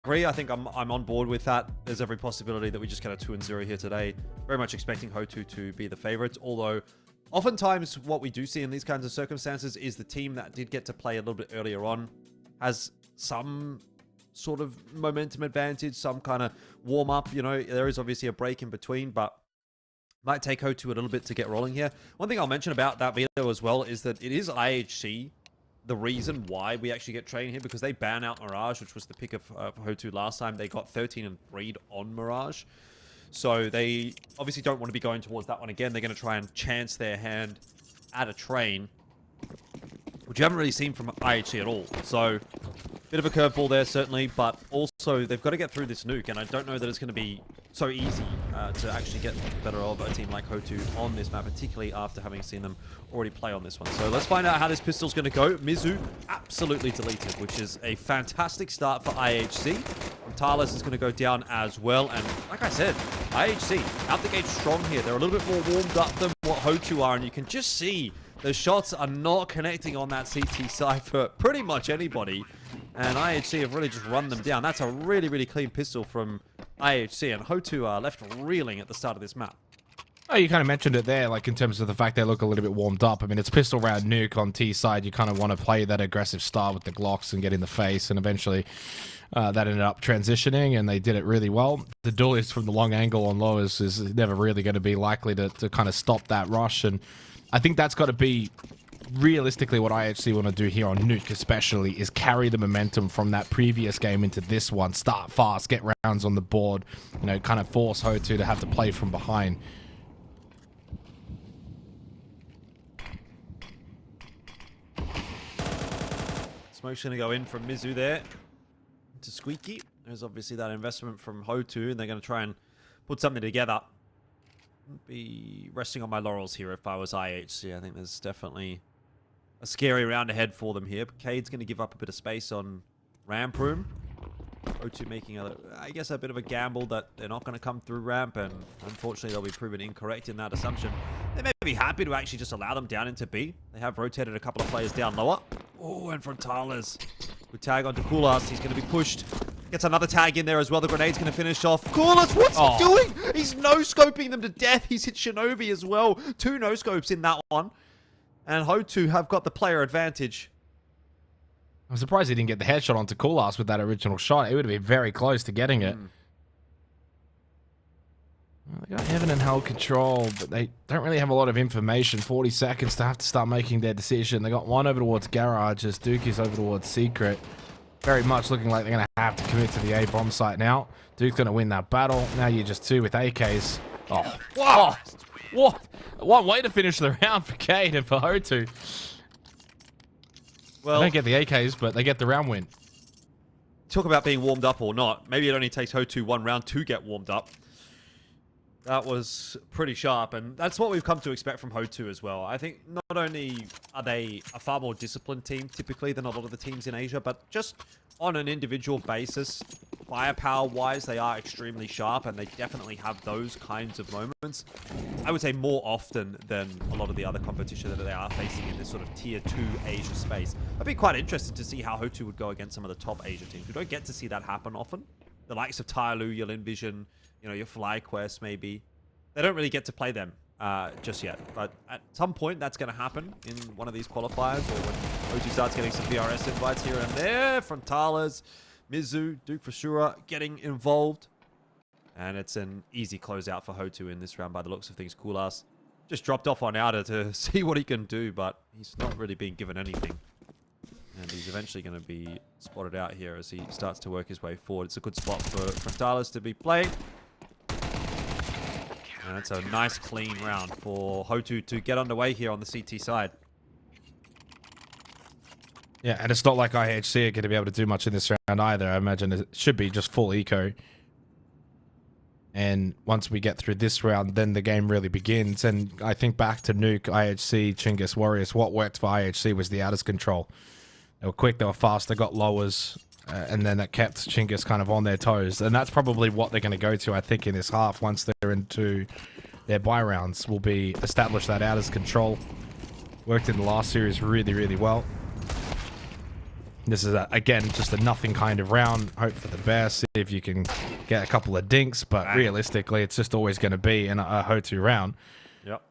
agree. I think I'm on board with that. There's every possibility that we just get a 2-0 here today. Very much expecting HOTU to be the favorites, although oftentimes what we do see in these kinds of circumstances is the team that did get to play a little bit earlier on has some sort of momentum advantage, some kind of warm up. You know, there is obviously a break in between, but might take HOTU a little bit to get rolling here. One thing I'll mention about that video as well is that it is IHC the reason why we actually get trained here, because they ban out Mirage, which was the pick of HOTU last time. They got 13 and 3 on Mirage. So they obviously don't want to be going towards that one again. They're going to try and chance their hand at a train, which you haven't really seen from IHC at all. So bit of a curveball there, certainly, but also they've got to get through this nuke, and I don't know that it's going to be so easy to actually get better of a team like HOTU on this map, particularly after having seen them already play on this one. So let's find out how this pistol's going to go. Mizu absolutely deleted, which is a fantastic start for IHC. Talis is going to go down as well, and like I said, IHC out the gate strong here. They're a little bit more warmed up than what HOTU are, and you can just see the shots are not connecting on that CT side for pretty much anybody. And IHC have really just run them down. That's a really, really clean pistol from IHC. And HOTU are left reeling at the start of this map. Oh, you kind of mentioned it there, like in terms of the fact they look a little bit warmed up. I mean, it's pistol round nuke on T side. You kind of want to play that aggressive style with the Glocks and get in the face. And eventually that ended up transitioning, and they did it really well. The duelist from the long angle on low is never really going to be likely to kind of stop that rush. And I think that's got to be realistically what IHC want to do here on Nuke especially, is carry the momentum from that previous game into this one. Start fast, get rounds on the board, you know, kind of force HOTU to have to play from behind. Smoke's going to go in from Mizu there to Squeaky. There's obviously that investment from HOTU, and they're going to try and put something together. Wouldn't be resting on my laurels here if I was IHC. I think there's definitely a scary round ahead for them here. Cade's going to give up a bit of space on ramp room. HOTU making, I guess, a bit of a gamble that they're not going to come through ramp, and unfortunately they'll be proven incorrect in that assumption. They may be happy to actually just allow them down into B. They have rotated a couple of players down lower. Oh, and Frontalis with tag onto Kulas. He's going to be pushed. Gets another tag in there as well. The grenade's going to finish off. Kulas, what's he doing? He's no-scoping them to death. He's hit Shinobi as well. 2 no-scopes in that one. And HOTU have got the player advantage. I'm surprised he didn't get the headshot onto Kulas with that original shot. It would have been very close to getting it. Well, they got Heaven and Hell control, but they don't really have a lot of information. 40 seconds to have to start making their decision. They got one over towards Garage as Duke is over towards Secret. Very much looking like they're going to have to commit to the A bomb site now. Duke's going to win that battle. Now you're just 2 with AKs. Oh, wow. What? One way to finish the round for Cade and for HOTU. Well, they don't get the AKs, but they get the round win. Talk about being warmed up or not. Maybe it only takes HOTU 1 round to get warmed up. That was pretty sharp, and that's what we've come to expect from HOTU as well. I think not only are they a far more disciplined team, typically, than a lot of the teams in Asia, but just on an individual basis, firepower-wise, they are extremely sharp, and they definitely have those kinds of moments. I would say more often than a lot of the other competition that they are facing in this sort of Tier 2 Asia space. I'd be quite interested to see how HOTU would go against some of the top Asia teams. We don't get to see that happen often. The likes of Tyloo, your Envision, you know, your FlyQuest maybe. They don't really get to play them just yet. But at some point, that's going to happen in one of these qualifiers, or when HOTU starts getting some VRS invites here and there. Frontalis, Mizu, Duke for sure getting involved. And it's an easy closeout for HOTU in this round by the looks of things. Kulas just dropped off on Outer to see what he can do, but he's not really being given anything. And he's eventually going to be spotted out here as he starts to work his way forward. It's a good spot for Frontalis to be playing. And it's a nice, clean round for HOTU to get underway here on the CT side. Yeah, and it's not like IHC are going to be able to do much in this round either. I imagine it should be just full eco. And once we get through this round, then the game really begins. And I think back to Nuke, IHC, Chinggis, Warriors, what worked for IHC was the outer's control. They were quick, they were fast, they got lowers, and then that kept Chinggis kind of on their toes. And that's probably what they're going to go to, I think, in this half once they're into their bye rounds, will be establish that outer's control. Worked in the last series really, really well. This is, again, just a nothing kind of round. Hope for the best. See if you can get a couple of dinks, but realistically, it's just always going to be in a HOTU round. Yep.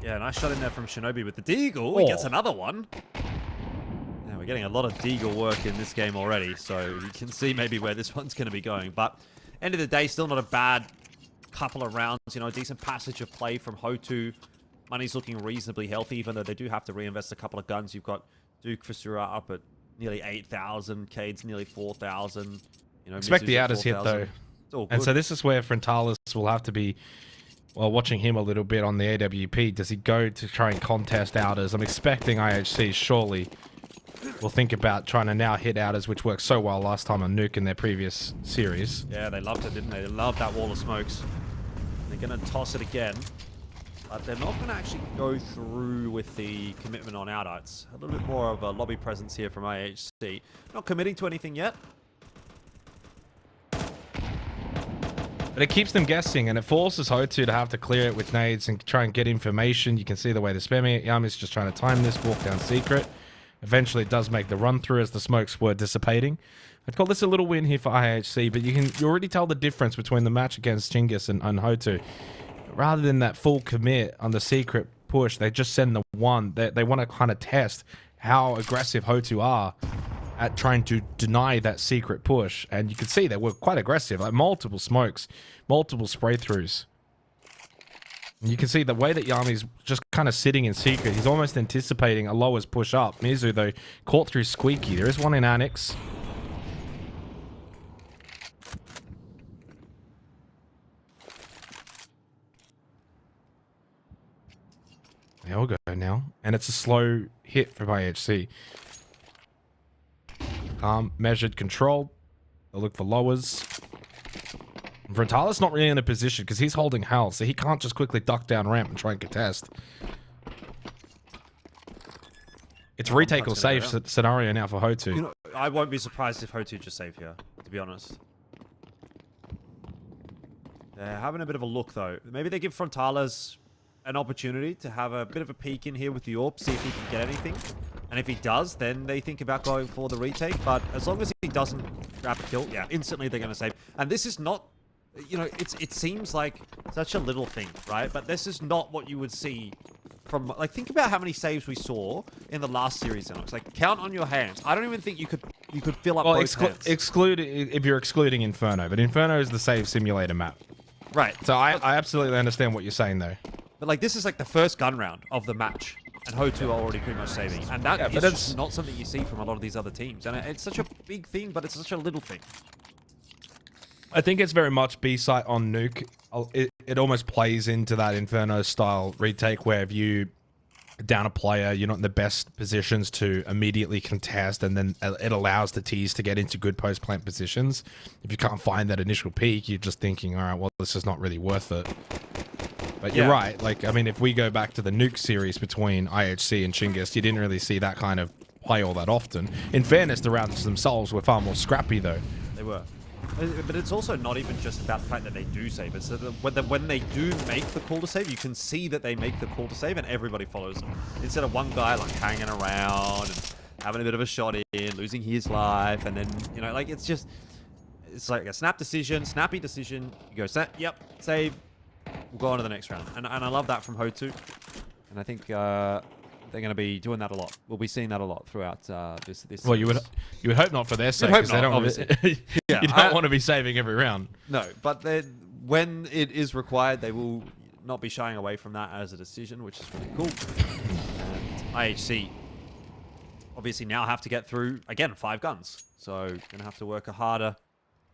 Yeah, nice shot in there from Shinobi with the Deagle. He gets another one. Yeah, we're getting a lot of Deagle work in this game already, so you can see maybe where this one's going to be going. But end of the day, still not a bad couple of rounds. You know, a decent passage of play from HOTU. Money's looking reasonably healthy, even though they do have to reinvest a couple of guns. You've got Duke Fisura up at nearly 8,000. Cade's nearly 4,000. You know, expect Mizu's the at outers hit, 4,000. though. And so this is where Frontalis will have to be, well, watching him a little bit on the AWP. Does he go to try and contest outers? I'm expecting IHC surely will think about trying to now hit outers, which worked so well last time on Nuke in their previous series. Yeah, they loved it, didn't they? They loved that wall of smokes. They're going to toss it again. But they're not going to actually go through with the commitment on outs. A little bit more of a lobby presence here from IHC. Not committing to anything yet. But it keeps them guessing, and it forces HOTU to have to clear it with nades and try and get information. You can see the way they're spamming it. Yami's just trying to time this, walk down secret. Eventually, it does make the run through as the smokes were dissipating. I'd call this a little win here for IHC, but you already tell the difference between the match against Chinggis and HOTU. Rather than that full commit on the secret push, they just send the one. They want to kind of test how aggressive HOTU are at trying to deny that secret push. And you can see they were quite aggressive, like multiple smokes, multiple spray throughs. And you can see the way that Yami's just kind of sitting in secret. He's almost anticipating a lowers push up. Mizu, though, caught through Squeaky. There is one in Annex. They'll go now. And it's a slow hit from IHC. Calm, measured, controlled. They'll look for lowers. Frontalis not really in a position because he's holding health, so he can't just quickly duck down ramp and try and contest. It's retake or save scenario now for HOTU. You know, I won't be surprised if HOTU just save here, to be honest. They're having a bit of a look, though. Maybe they give Frontalis an opportunity to have a bit of a peek in here with the AWP, see if he can get anything. And if he does, then they think about going for the retake. But as long as he doesn't grab a kill, yeah, instantly they're going to save. And this is not, you know, it seems like such a little thing, right? But this is not what you would see from, like, think about how many saves we saw in the last series. It's like, count on your hands. I don't even think you could fill up both hands. Exclude if you're excluding Inferno, but Inferno is the save simulator map. Right. So I absolutely understand what you're saying, though. But, like, this is like the first gun round of the match. And HOTU are already pretty much saving. And that is just not something you see from a lot of these other teams. And it's such a big thing, but it's such a little thing. I think it's very much B-site on Nuke. It almost plays into that Inferno-style retake where if you down a player, you're not in the best positions to immediately contest, and then it allows the Ts to get into good post-plant positions. If you can't find that initial peak, you're just thinking, all right, well, this is not really worth it. But you're right. Like, I mean, if we go back to the Nuke series between IHC and Chinggis, you didn't really see that kind of play all that often. In fairness, the rounds themselves were far more scrappy, though. They were. But it's also not even just about the fact that they do save. It's that when they do make the call to save, you can see that they make the call to save and everybody follows them. Instead of one guy, like, hanging around and having a bit of a shot in, losing his life, and then, you know, like, it's like a snappy decision. You go, yep, save. We'll go on to the next round. And I love that from HOTU. And I think they're going to be doing that a lot. We'll be seeing that a lot throughout this Well, you would hope not for their sake, because they don't obviously. Yeah, you don't want to be saving every round. No, but when it is required, they will not be shying away from that as a decision, which is really cool. And IHC obviously now have to get through, again, 5 guns. So going to have to work harder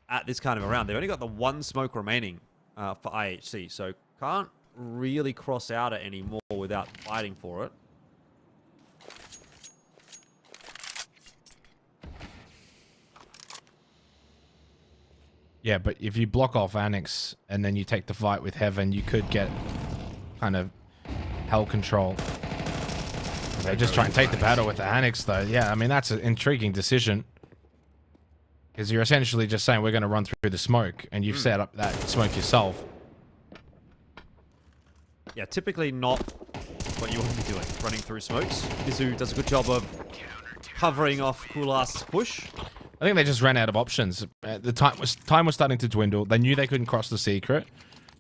at this kind of a round. They've only got the 1 smoke remaining for IHC, so can't really cross out it anymore without fighting for it. Yeah, but if you block off Annex and then you take the fight with Heaven, you could get kind of hell control. They just try and take the battle with the Annex, though. Yeah, I mean, that's an intriguing decision. Because you're essentially just saying we're going to run through the smoke, and you've set up that smoke yourself. Yeah, typically not what you want to be doing, running through smokes. Mizu does a good job of covering off Kulast's push. I think they just ran out of options. The time was starting to dwindle. They knew they couldn't cross the secret.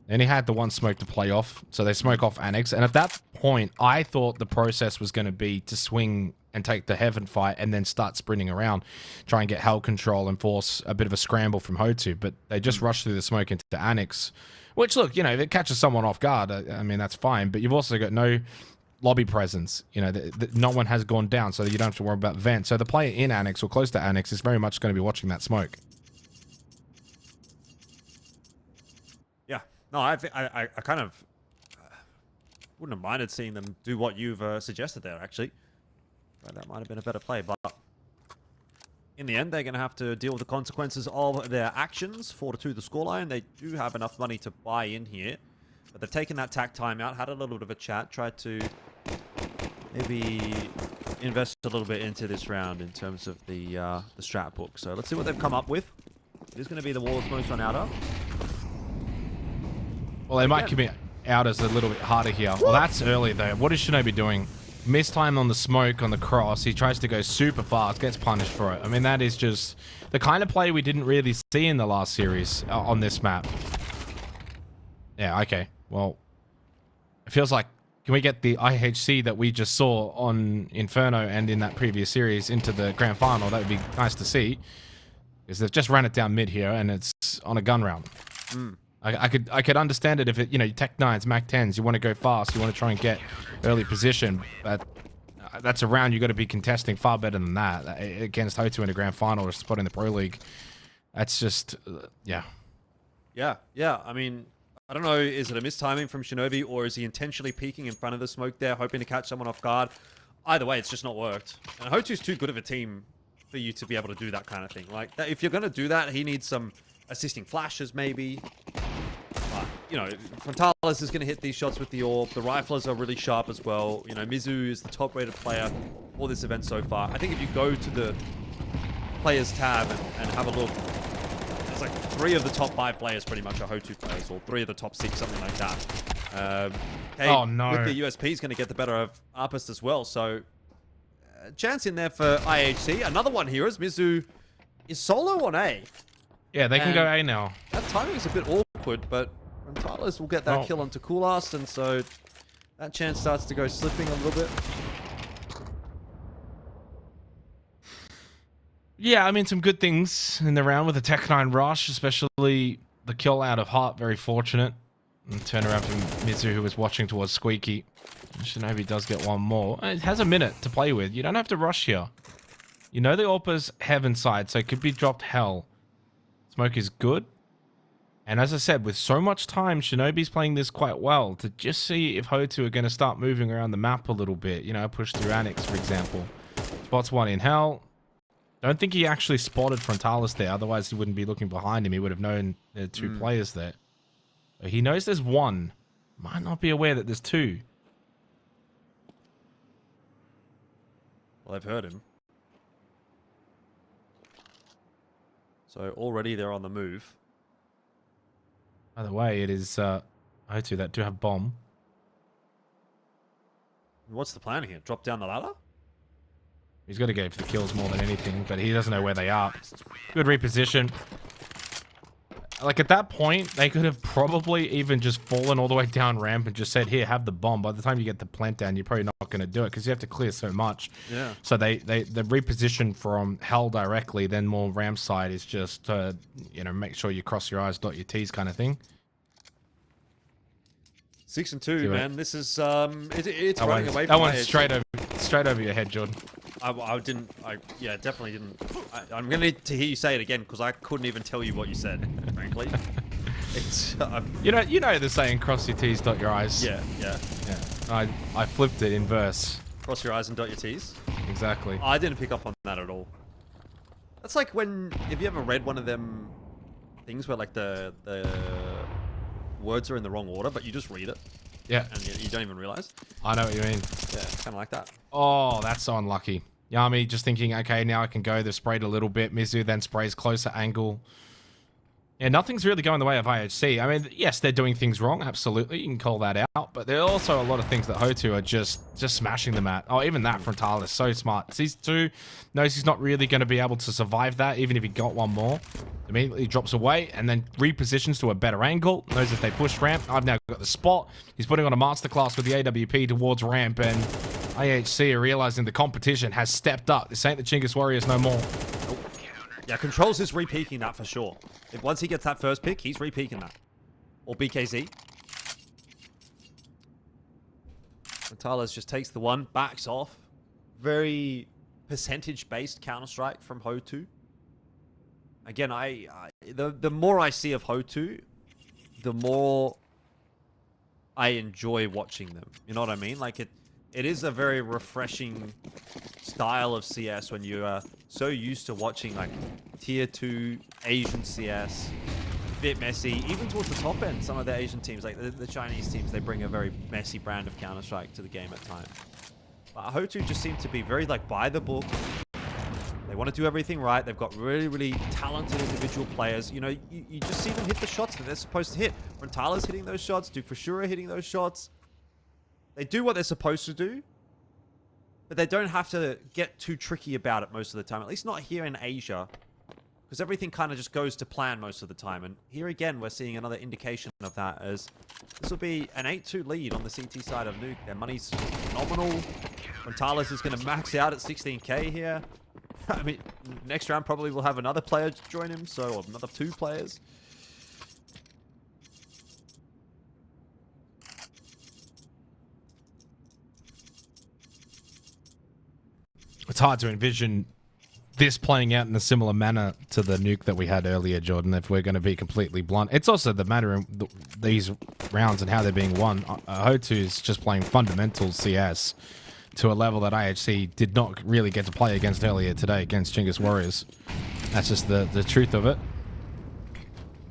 And he had the one smoke to play off. So they smoke off Annex. And at that point, I thought the process was going to be to swing and take the heaven fight and then start sprinting around, try and get Hell control and force a bit of a scramble from HOTU. But they just rushed through the smoke into Annex. Which, look, if it catches someone off guard, I mean, that's fine. But you've also got no lobby presence. No one has gone down, so you don't have to worry about vent. So the player in Annex or close to Annex is very much going to be watching that smoke. Yeah. No, I kind of wouldn't have minded seeing them do what you've suggested there, actually. But that might have been a better play, but in the end, they're going to have to deal with the consequences of their actions. 4-2 the scoreline. They do have enough money to buy in here, but they've taken that tack timeout, had a little bit of a chat, tried to maybe invest a little bit into this round in terms of the strat book. So let's see what they've come up with. It is going to be the wall of smokes on outer. Well, they might commit outers a little bit harder here. Well, that's early, though. What is Shinobi doing? Missed time on the smoke on the cross. He tries to go super fast, gets punished for it. I mean, that is just the kind of play we didn't really see in the last series on this map. Yeah, okay. Well, it feels like, can we get the IHC that we just saw on Inferno and in that previous series into the grand final? That would be nice to see. Because they've just ran it down mid here and it's on a gun round. I could understand it if it, Tech 9s, Mac 10s, you want to go fast, you want to try and get early position, but that's a round you got to be contesting far better than that against HOTU in a grand final or a spot in the Pro League. That's just, yeah. Yeah. I mean, I don't know, is it a mistiming from Shinobi or is he intentionally peeking in front of the smoke there, hoping to catch someone off guard? Either way, it's just not worked. And HOTU's too good of a team for you to be able to do that kind of thing. Like, if you're going to do that, he needs some assisting flashes, maybe. Frontalis is going to hit these shots with the orb. The riflers are really sharp as well. Mizu is the top-rated player for this event so far. I think if you go to the players tab and have a look, there's like 3 of the top 5 players pretty much are HOTU players, or 3 of the top 6, something like that. Oh, no. With the USP is going to get the better of Arpist as well. So, chance in there for IHC. Another one here is Mizu is solo on A. Yeah, they can go A now. That timing is a bit awkward, but Frontalis will get that kill onto Kulast, and so that chance starts to go slipping a little bit. Yeah, I mean, some good things in the round with the Tech 9 rush, especially the kill out of Heart, very fortunate. And turn around from Mizu, who was watching towards Squeaky. Shinobi does get one more. It has a minute to play with. You don't have to rush here. The AWP's heaven side, so it could be dropped Hell. Smoke is good. And as I said, with so much time, Shinobi's playing this quite well. To just see if HOTU are going to start moving around the map a little bit. Push through Annex, for example. Spots one in Hell. Don't think he actually spotted Frontalis there. Otherwise, he wouldn't be looking behind him. He would have known there are 2 players there. But he knows there's 1. Might not be aware that there's 2. Well, I've heard him. So already they're on the move. By the way, it is HOTU that do have bomb. What's the plan here? Drop down the ladder? He's got to go for the kills more than anything, but he doesn't know where they are. Good reposition. Like, at that point, they could have probably even just fallen all the way down ramp and just said, here, have the bomb. By the time you get the plant down, you're probably not going to do it because you have to clear so much. Yeah. So they reposition from Hell directly, then more ramp side is just, make sure you cross your I's, dot your T's kind of thing. 6 and 2, man. This is, it's running away from that one's straight over your head, Jordan. I definitely didn't. I'm going to need to hear you say it again because I couldn't even tell you what you said, frankly. It's, you know the saying, cross your T's, dot your I's. Yeah. I flipped it in verse. Cross your I's and dot your T's? Exactly. I didn't pick up on that at all. That's like if you ever read one of them things where like the words are in the wrong order, but you just read it. Yeah. And you don't even realize. I know what you mean. Yeah, kind of like that. Oh, that's so unlucky. Yami just thinking, okay, now I can go. They've sprayed a little bit. Mizu then sprays closer angle. Yeah, nothing's really going the way of IHC. I mean, yes, they're doing things wrong. Absolutely, you can call that out. But there are also a lot of things that HOTU are just smashing them at. Oh, even that Frontal is so smart. Sees 2, knows he's not really going to be able to survive that, even if he got one more. Immediately drops away and then repositions to a better angle. Knows if they push ramp, I've now got the spot. He's putting on a masterclass with the AWP towards ramp, and IHC are realizing the competition has stepped up. This ain't the Chingus Warriors no more. Yeah, Controls is re-peaking that for sure. If once he gets that first pick, he's re-peaking that. Or BKZ. Talas just takes the one, backs off. Very percentage-based Counter-Strike from HOTU. Again, the more I see of HOTU, the more I enjoy watching them. You know what I mean? Like, it is a very refreshing style of CS when you are so used to watching like tier 2 Asian CS, a bit messy, even towards the top end. Some of the Asian teams, like the Chinese teams, they bring a very messy brand of Counter-Strike to the game at times. But HOTU just seem to be very like by the book. They want to do everything right. They've got really, really talented individual players. You know, you just see them hit the shots that they're supposed to hit. When Tyler's hitting those shots, Duke for sure hitting those shots. They do what they're supposed to do, but they don't have to get too tricky about it most of the time. At least not here in Asia, because everything kind of just goes to plan most of the time. And here again, we're seeing another indication of that, as this will be an 8-2 lead on the CT side of Nuke. Their money's phenomenal. Frontalis is going to max out at 16k here. I mean, next round probably will have another player join him, so or another 2 players. It's hard to envision this playing out in a similar manner to the Nuke that we had earlier, Jordan, if we're going to be completely blunt. It's also the matter in these rounds and how they're being won. HOTU is just playing fundamental CS to a level that IHC did not really get to play against earlier today against Chingus Warriors. That's just the truth of it.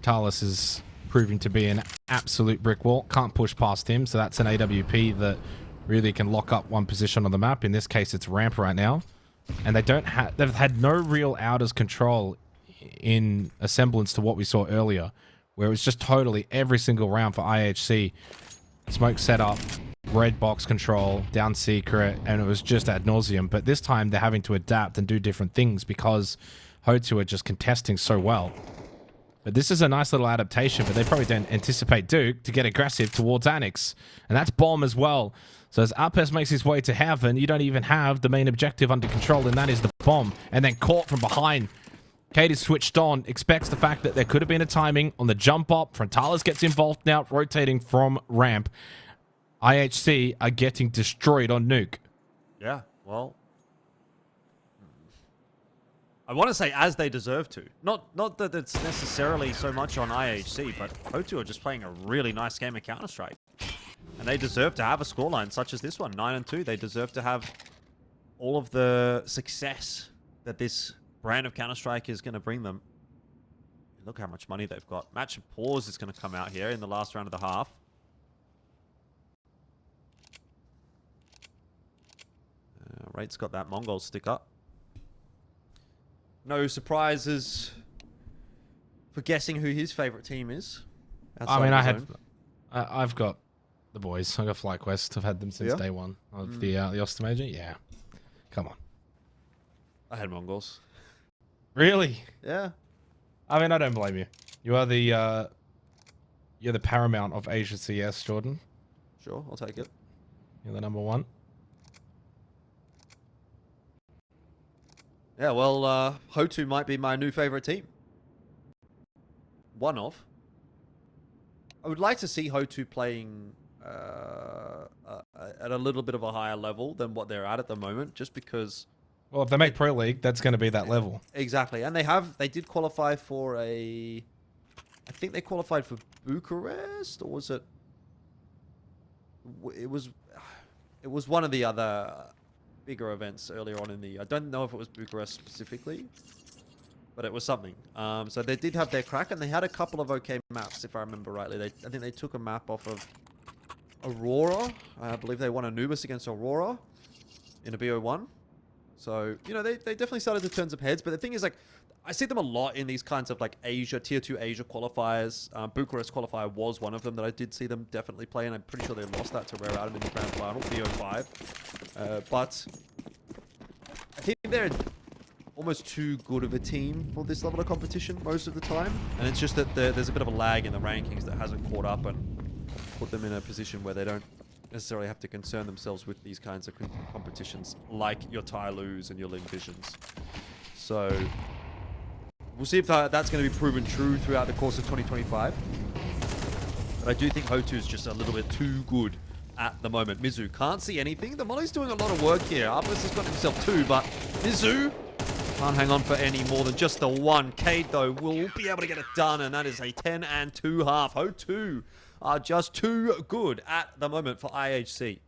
Talis is proving to be an absolute brick wall. Can't push past him, so that's an AWP that really can lock up one position on the map. In this case, it's ramp right now. And they've had no real outers control in a semblance to what we saw earlier, where it was just totally every single round for IHC. Smoke setup, red box control, down secret, and it was just ad nauseum. But this time they're having to adapt and do different things because HOTU are just contesting so well. But this is a nice little adaptation, but they probably don't anticipate Duke to get aggressive towards Annex. And that's bomb as well. So as Apes makes his way to heaven, you don't even have the main objective under control, and that is the bomb. And then caught from behind. Kate is switched on, expects the fact that there could have been a timing on the jump up. Frontalis gets involved now, rotating from ramp. IHC are getting destroyed on Nuke. Yeah, well, I want to say as they deserve to. Not that it's necessarily so much on IHC, but HOTU are just playing a really nice game of Counter-Strike. And they deserve to have a scoreline such as this one, 9-2. They deserve to have all of the success that this brand of Counter-Strike is going to bring them. Look how much money they've got. Match of pause is going to come out here in the last round of the half. Rate's got that Mongol stick up. No surprises for guessing who his favorite team is. I mean, I've got the boys. I got FlyQuest. I've had them since day one of the Oster Major. Yeah, come on. I had Mongols. Really? Yeah. I mean, I don't blame you. You are the you're the paramount of Asia CS, Jordan. Sure, I'll take it. You're the number one. Yeah, well, HOTU might be my new favorite team. One of. I would like to see HOTU playing at a little bit of a higher level than what they're at the moment, just because... Well, if they make Pro League, that's going to be that level. Exactly, and they did qualify for a... I think they qualified for Bucharest, or was it... It was one of the other bigger events earlier on in the... I don't know if it was Bucharest specifically, but it was something. So they did have their crack, and they had a couple of okay maps, if I remember rightly. I think they took a map off of Aurora. I believe they won Anubis against Aurora in a BO1. So, you know, they definitely started to turn some heads. But the thing is, like, I see them a lot in these kinds of, like, Asia, Tier 2 Asia qualifiers. Bucharest qualifier was one of them that I did see them definitely play, and I'm pretty sure they lost that to Rare Adam in the grand final, BO5. But I think they're almost too good of a team for this level of competition most of the time. And it's just that there's a bit of a lag in the rankings that hasn't caught up and put them in a position where they don't necessarily have to concern themselves with these kinds of competitions, like your Tylus and your Ling Visions. So we'll see if that's going to be proven true throughout the course of 2025. But I do think HOTU is just a little bit too good at the moment. Mizu can't see anything. The Molly's doing a lot of work here. Arpus has got himself 2, but Mizu can't hang on for any more than just the 1. Cade, though, will be able to get it done, and that is a 10 and 2 half. HOTU are just too good at the moment for IHC.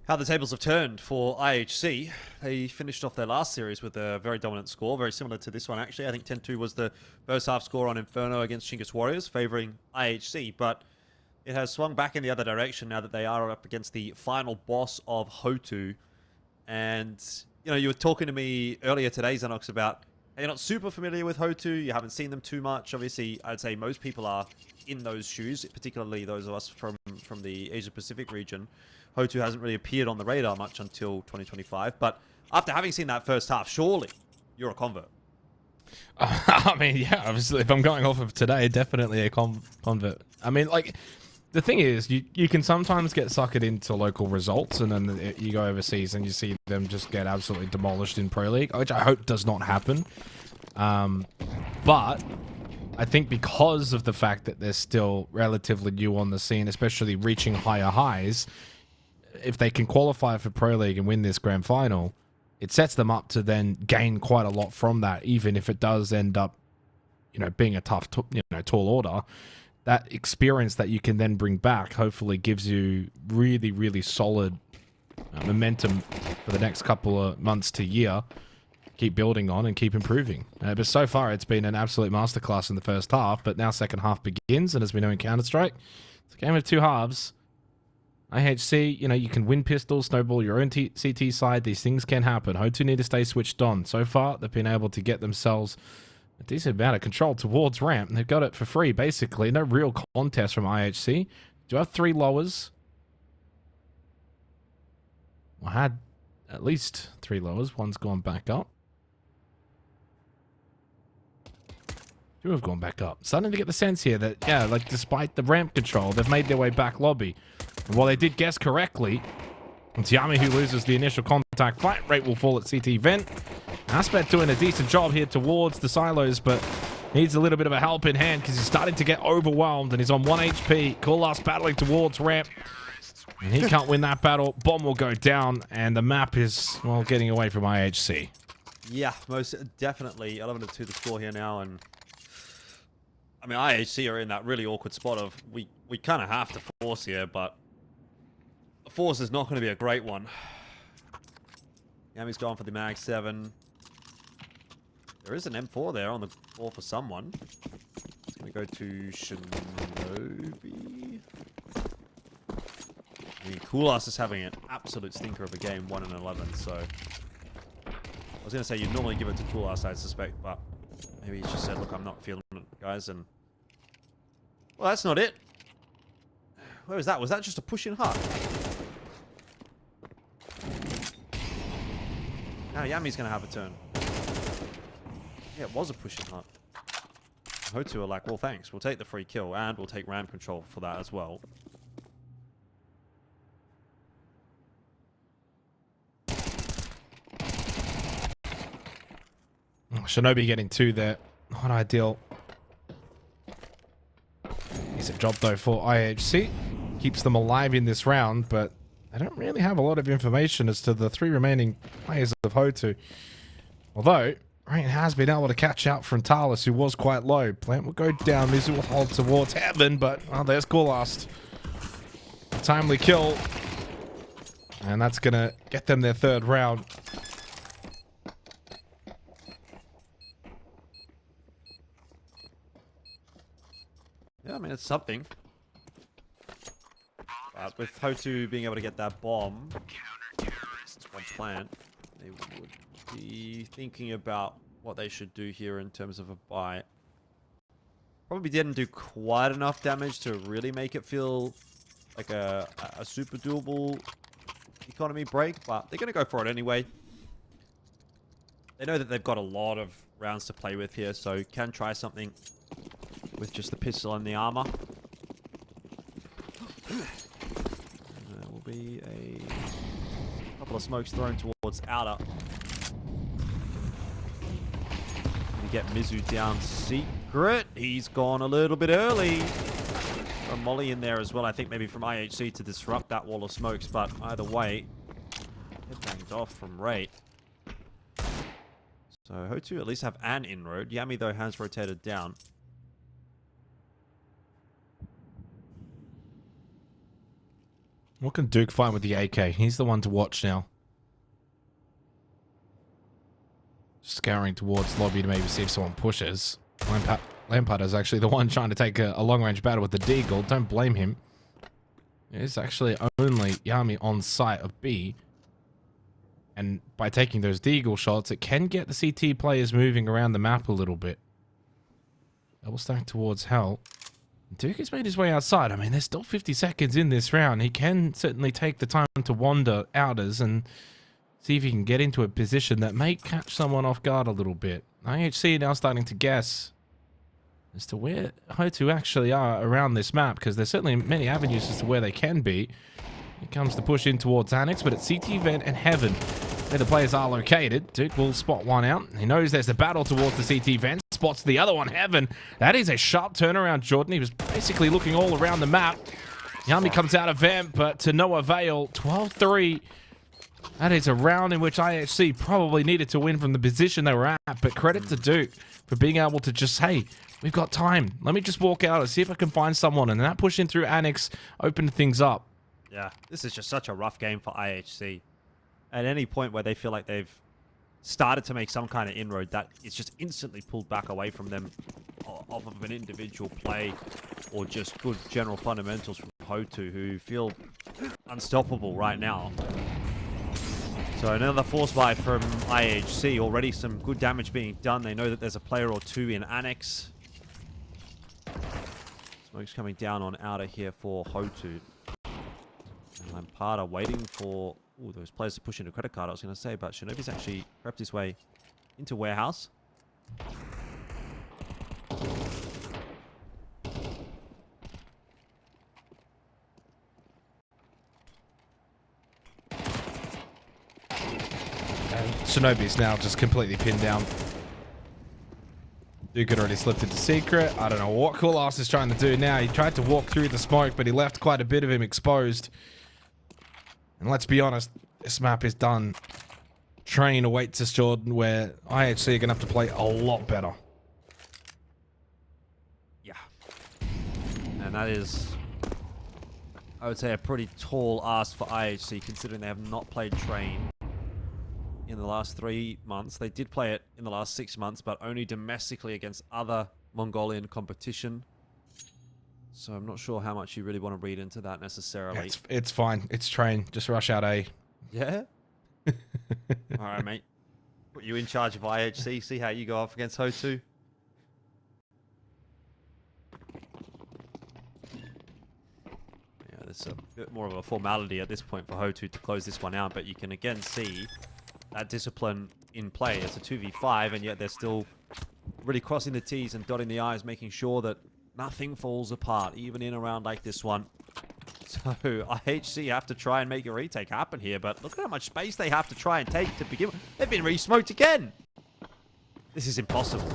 How the tables have turned for IHC. They finished off their last series with a very dominant score, very similar to this one actually. I think 10-2 was the first half score on Inferno against Chinggis Warriors, favoring IHC, but it has swung back in the other direction now that they are up against the final boss of HOTU. And, you know, you were talking to me earlier today, Xenox, about how you're not super familiar with HOTU, you haven't seen them too much. Obviously, I'd say most people are in those shoes, particularly those of us from the Asia-Pacific region. HOTU hasn't really appeared on the radar much until 2025, but after having seen that first half, surely you're a convert. I mean, yeah, obviously, if I'm going off of today, definitely a convert. I mean, like, the thing is, you can sometimes get suckered into local results, and then you go overseas and you see them just get absolutely demolished in Pro League, which I hope does not happen. But I think because of the fact that they're still relatively new on the scene, especially reaching higher highs, if they can qualify for Pro League and win this grand final, it sets them up to then gain quite a lot from that, even if it does end up, you know, being a tough, tall order. That experience that you can then bring back hopefully gives you really, really solid momentum for the next couple of months to year. keep building on and keep improving. But so far, it's been an absolute masterclass in the first half, but now second half begins, and as we know in Counter-Strike, it's a game of two halves. IHC, you know, you can win pistols, snowball your own CT side. These things can happen. HOTU need to stay switched on. So far, they've been able to get themselves a decent amount of control towards ramp. They've got it for free, basically. No real contest from IHC. Do have 3 lowers. I had at least 3 lowers. One's gone back up. 2 have gone back up. Starting to get the sense here that, yeah, like despite the ramp control, they've made their way back lobby. And while they did guess correctly, it's Yami who loses the initial contact. Fight rate will fall at CT vent. Aspet doing a decent job here towards the silos, but needs a little bit of a help in hand because he's starting to get overwhelmed and he's on 1 HP. Coolast battling towards ramp. And he can't win that battle. Bomb will go down and the map is, well, getting away from IHC. Yeah, most definitely. 11-2 the score here now, and I mean, IHC are in that really awkward spot of we kind of have to force here, but the force is not going to be a great one. Yami's gone for the Mag 7. There is an M4 there on the floor for someone. It's going to go to Shinobi. I mean, Coolass is having an absolute stinker of a game, 1-11, so I was going to say you'd normally give it to Coolass, I suspect, but maybe he just said, look, I'm not feeling it, guys, and well, that's not it. Where was that? Was that just a push in hut? Now Yami's going to have a turn. Yeah, it was a push in hut. HOTU are like, well, thanks. We'll take the free kill, and we'll take ramp control for that as well. Shinobi getting 2 there. Not ideal. Decent job, though, for IHC. Keeps them alive in this round, but they don't really have a lot of information as to the 3 remaining players of HOTU. Although, Rain has been able to catch out Frontalis, who was quite low. Plant will go down. Mizu will hold towards heaven, but well, there's Coolast. Timely kill. And that's going to get them their 3rd round. Yeah, I mean, it's something. But with HOTU being able to get that bomb on plant, they would be thinking about what they should do here in terms of a buy. Probably didn't do quite enough damage to really make it feel like a super doable economy break, but they're going to go for it anyway. They know that they've got a lot of rounds to play with here, so can try something with just the pistol and the armor. There will be a couple of smokes thrown towards outer. We get Mizu down secret. He's gone a little bit early. From Molly in there as well, I think maybe from IHC to disrupt that wall of smokes, but either way, get banged off from Rate. So HOTU at least have an inroad. Yami though has rotated down. What can Duke find with the AK? He's the one to watch now. Scouring towards lobby to maybe see if someone pushes. Lampada is actually the one trying to take a long-range battle with the Deagle. Don't blame him. It's actually only Yami on site of B. And by taking those Deagle shots, it can get the CT players moving around the map a little bit. Double stack towards Hell. Duke has made his way outside. I mean, there's still 50 seconds in this round. He can certainly take the time to wander outers and see if he can get into a position that may catch someone off guard a little bit. IHC now starting to guess as to where HOTU actually are around this map, because there's certainly many avenues as to where they can be. Here comes the push in towards Annex, but it's CT Vent and Heaven where the players are located. Duke will spot one out. He knows there's a battle towards the CT Vent. Spots the other one, Heaven. That is a sharp turnaround, Jordan. He was basically looking all around the map. Yami comes out of Vent, but to no avail. 12-3. That is a round in which IHC probably needed to win from the position they were at, but credit to Duke for being able to just, hey, we've got time. Let me just walk out and see if I can find someone. And that push in through Annex opened things up. Yeah, this is just such a rough game for IHC. At any point where they feel like they've started to make some kind of inroad, that is just instantly pulled back away from them off of an individual play or just good general fundamentals from HOTU, who feel unstoppable right now. So another force buy from IHC. Already some good damage being done. They know that there's a player or two in Annex. Smoke's coming down on outer here for HOTU. And lampada waiting for those players to push into credit card, I was going to say, but Shinobi's actually prepped his way into warehouse. Shinobi's now just completely pinned down. Duke had already slipped into secret. I don't know what Coolass is trying to do now. He tried to walk through the smoke, but he left quite a bit of him exposed. And let's be honest, this map is done. Train awaits us, Jordan, where IHC are going to have to play a lot better. Yeah. And that is, I would say, a pretty tall ask for IHC, considering they have not played Train in the last 3 months. They did play it in the last 6 months, but only domestically against other Mongolian competition. So I'm not sure how much you really want to read into that necessarily. Yeah, it's fine. It's Train. Just rush out A. Yeah? All right, mate. Put you in charge of IHC. See how you go off against HOTU. Yeah, there's a bit more of a formality at this point for HOTU to close this one out, but you can again see that discipline in play. It's a 2v5, and yet they're still really crossing the T's and dotting the I's, making sure that nothing falls apart, even in a round like this one. So IHC have to try and make a retake happen here, but look at how much space they have to try and take to begin with. They've been re-smoked again. This is impossible.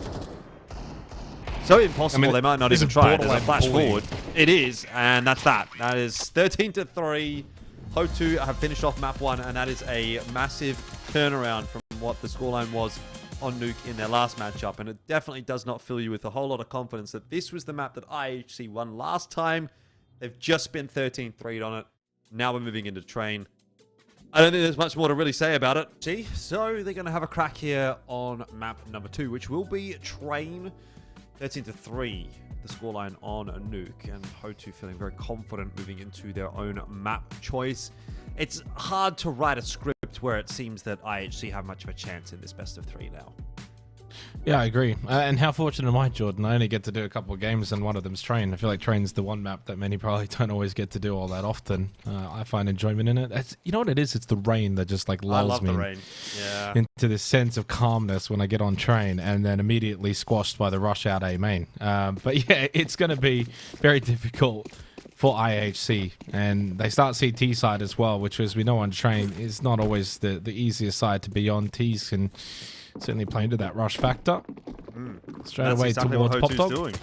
So impossible, they might not even try it. There's a flash forward. It is, and that's that. That is 13-3. HOTU have finished off map 1, and that is a massive turnaround from what the scoreline was on Nuke in their last matchup. And it definitely does not fill you with a whole lot of confidence that this was the map that IHC won last time. They've just been 13-3'd on it. Now we're moving into Train. I don't think there's much more to really say about it. See, so they're going to have a crack here on map number 2, which will be Train. 13-3, the scoreline on Nuke, and HOTU feeling very confident moving into their own map choice. It's hard to write a script where it seems that IHC have much of a chance in this best of 3 now. Yeah, I agree. And how fortunate am I, Jordan? I only get to do a couple of games, and one of them's Train. I feel like Train's the one map that many probably don't always get to do all that often. I find enjoyment in it. You know what it is? It's the rain that just like lulls me into this sense of calmness when I get on Train, and then immediately squashed by the rush out A main. But yeah, it's going to be very difficult for IHC, and they start CT side as well, which, as we know on Train, is not always the easiest side to be on. T's can certainly play into that rush factor. Straight away exactly towards Pop Dog.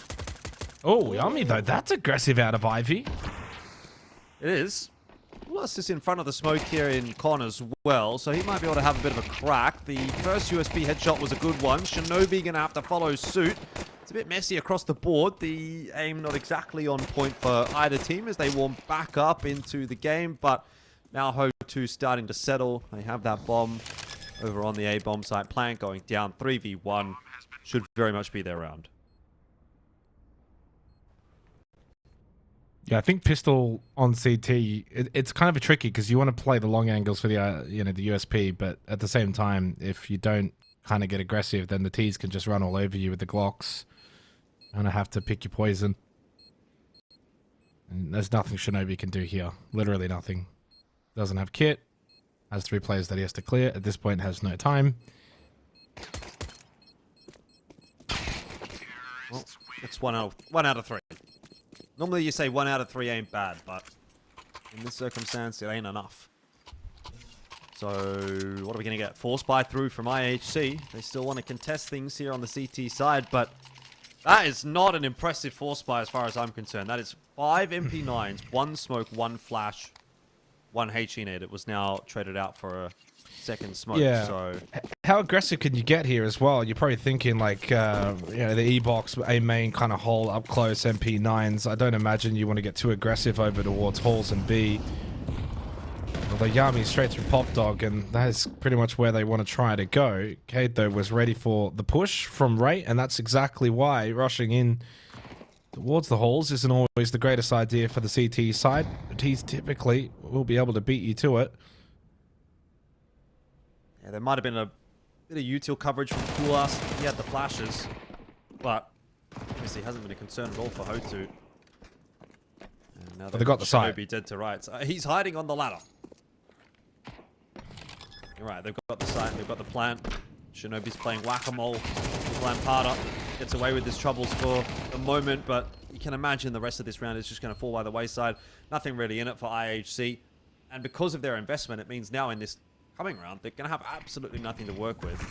Oh, yummy though. That's aggressive out of Ivy. It is. Plus is in front of the smoke here in Con as well, so he might be able to have a bit of a crack. The first USB headshot was a good one. Shinobi going to have to follow suit. It's a bit messy across the board. The aim not exactly on point for either team as they warm back up into the game, but now HOTU starting to settle. They have that bomb over on the A bomb site. Plant going down 3v1. Should very much be their round. Yeah, I think pistol on CT, it's kind of a tricky because you want to play the long angles for the the USP, but at the same time, if you don't kind of get aggressive, then the T's can just run all over you with the Glocks. And I have to pick your poison. And there's nothing Shinobi can do here. Literally nothing. Doesn't have kit. Has 3 players that he has to clear. At this point, has no time. Well, it's one out of 3. Normally you say 1 out of 3 ain't bad, but in this circumstance, it ain't enough. So, what are we going to get? Force buy through from IHC. They still want to contest things here on the CT side, but that is not an impressive force buy as far as I'm concerned. That is 5 MP9s, 1 smoke, 1 flash, 1 HE nade. It was now traded out for a second smoke. Yeah. So how aggressive can you get here as well? You're probably thinking like, the E-box, A main kind of hole up close, MP9s. I don't imagine you want to get too aggressive over towards halls and B. Although the Yami straight through Pop Dog, and that is pretty much where they want to try to go. Cade, though, was ready for the push from Ray, and that's exactly why rushing in towards the halls isn't always the greatest idea for the CT side. The T's typically will be able to beat you to it. Yeah, there might have been a bit of util coverage from Kulas. He had the flashes, but obviously hasn't been a concern at all for HOTU. And now they got the side. Shinobi dead to rights. He's hiding on the ladder. You're right, they've got the site, they've got the plant. Shinobi's playing whack-a-mole with lampada. Gets away with his troubles for the moment, but you can imagine the rest of this round is just going to fall by the wayside. Nothing really in it for IHC. And because of their investment, it means now in this coming round, they're going to have absolutely nothing to work with.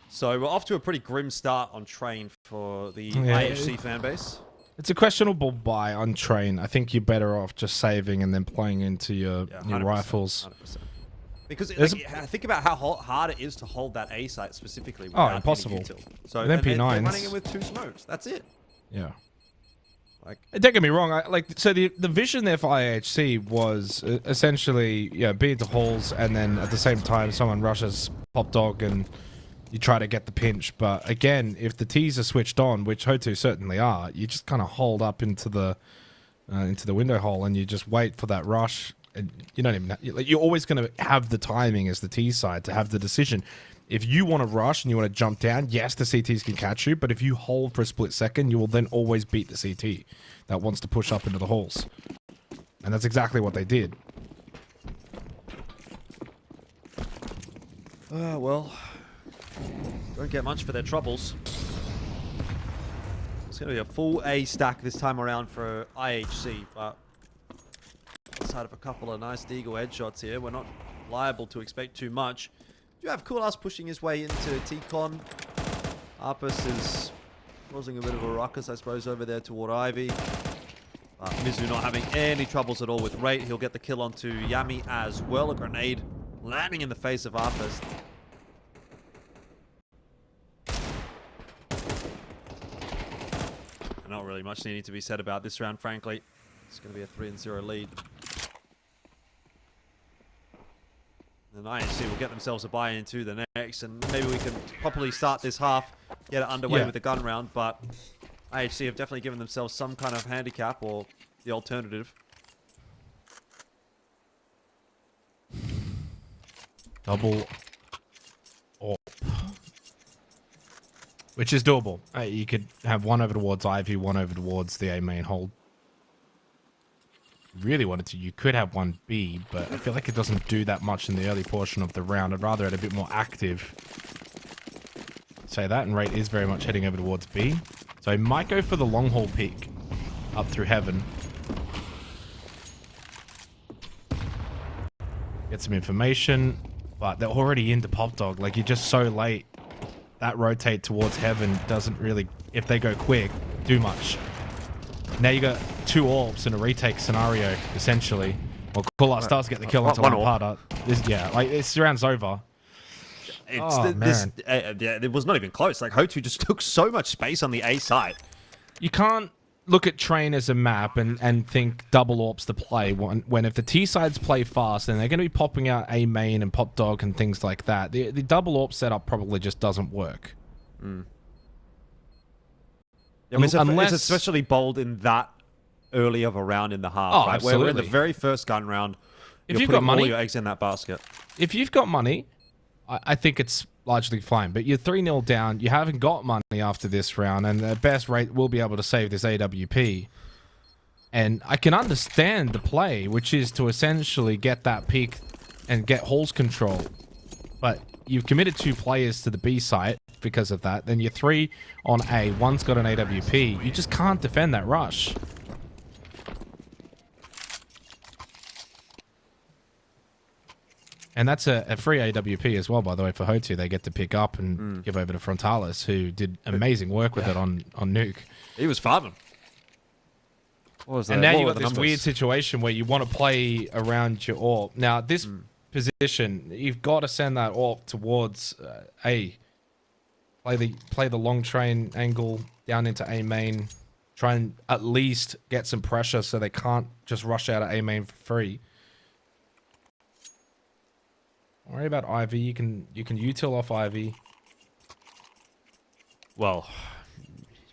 So we're off to a pretty grim start on Train for the IHC fan base. It's a questionable buy on Train. I think you're better off just saving and then playing into your rifles. 100%. Because think about how hard it is to hold that A site specifically. Without Impossible. Util. So they're they're running in with 2 smokes. That's it. Yeah. Like, don't get me wrong. So the vision there for IHC was essentially be into halls, and then at the same time someone rushes Pop Dog and you try to get the pinch. But again, if the T's are switched on, which HOTU certainly are, you just kind of hold up into the window hole and you just wait for that rush. And you don't even you're always going to have the timing as the T side to have the decision. If you want to rush and you want to jump down, yes, the CTs can catch you, but if you hold for a split second, you will then always beat the CT that wants to push up into the halls. And that's exactly what they did. well, don't get much for their troubles. It's going to be a full A stack this time around for IHC, but outside of a couple of nice Deagle headshots here, we're not liable to expect too much. You have Kulas pushing his way into T-Con. Arpus is causing a bit of a ruckus, I suppose, over there toward Ivy. Mizu not having any troubles at all with Rate. He'll get the kill onto Yami as well. A grenade landing in the face of Arpus. Not really much needing to be said about this round, frankly. It's going to be a 3-0 lead. And IHC will get themselves a buy into the next, and maybe we can properly start this half, get it underway with the gun round, but IHC have definitely given themselves some kind of handicap or the alternative. Double AWP. Which is doable. You could have one over towards Ivy, one over towards the A main hold. Really wanted to, you could have one B, but I feel like it doesn't do that much in the early portion of the round. I'd rather it a bit more active. Say that, and Rate is very much heading over towards B. So he might go for the long haul peek up through heaven. Get some information, but they're already into Pop Dog. Like, you're just so late. That rotate towards heaven doesn't really, if they go quick, do much. Now you got 2 AWPs in a retake scenario, essentially. Well, Kulas does get the kill onto lampada. This round's over. It was not even close. Like, HOTU just took so much space on the A side. You can't look at Train as a map and think double AWPs to play. When if the T sides play fast, then they're going to be popping out A main and Pop Dog and things like that. The double AWP setup probably just doesn't work. Mm. I mean, it's especially bold in that early of a round in the half, right? Absolutely. Where we're in the very first gun round. If you've got money, all your eggs in that basket. If you've got money, I think it's largely fine. But you're 3-0 down. You haven't got money after this round, and the best Rate will be able to save this AWP. And I can understand the play, which is to essentially get that peak and get halls control. But you've committed 2 players to the B site because of that. Then you're 3 on A. One's got an AWP. You just can't defend that rush. And that's a free AWP as well, by the way, for HOTU. They get to pick up and give over to Frontalis, who did amazing work with it on Nuke. He was farming. And now you've got this weird situation where you want to play around your AWP. Now, this position, you've got to send that AWP towards A. Play the long train angle down into A main. Try and at least get some pressure so they can't just rush out of A main for free. Don't worry about Ivy. You can util off Ivy. Well,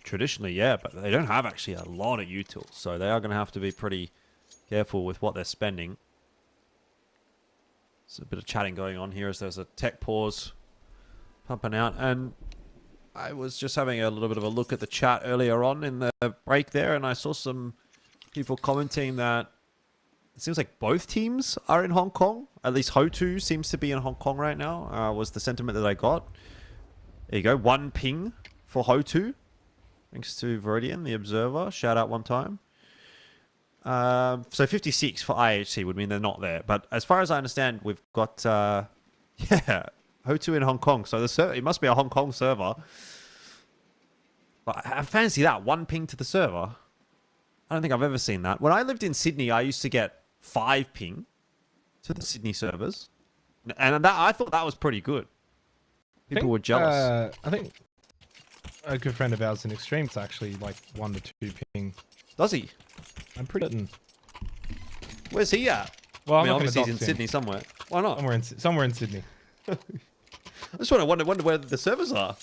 traditionally, yeah, but they don't have actually a lot of utils, so they are going to have to be pretty careful with what they're spending. There's a bit of chatting going on here as there's a tech pause pumping out, and I was just having a little bit of a look at the chat earlier on in the break there, and I saw some people commenting that it seems like both teams are in Hong Kong. At least HOTU seems to be in Hong Kong right now, was the sentiment that I got. There you go, 1 ping for HOTU. Thanks to Veridian, the observer. Shout out one time. So 56 for IHC would mean they're not there. But as far as I understand, we've got, yeah, HOTU in Hong Kong. So it must be a Hong Kong server. But I fancy that. 1 ping to the server. I don't think I've ever seen that. When I lived in Sydney, I used to get 5 ping to the Sydney servers. And I thought that was pretty good. People were jealous. I think a good friend of ours in Extreme's actually like 1 to 2 ping. Does he? I'm pretty certain. Where's he at? Well, I mean, obviously he's in Sydney somewhere. Why not? Somewhere in Sydney. I just wonder where the servers are.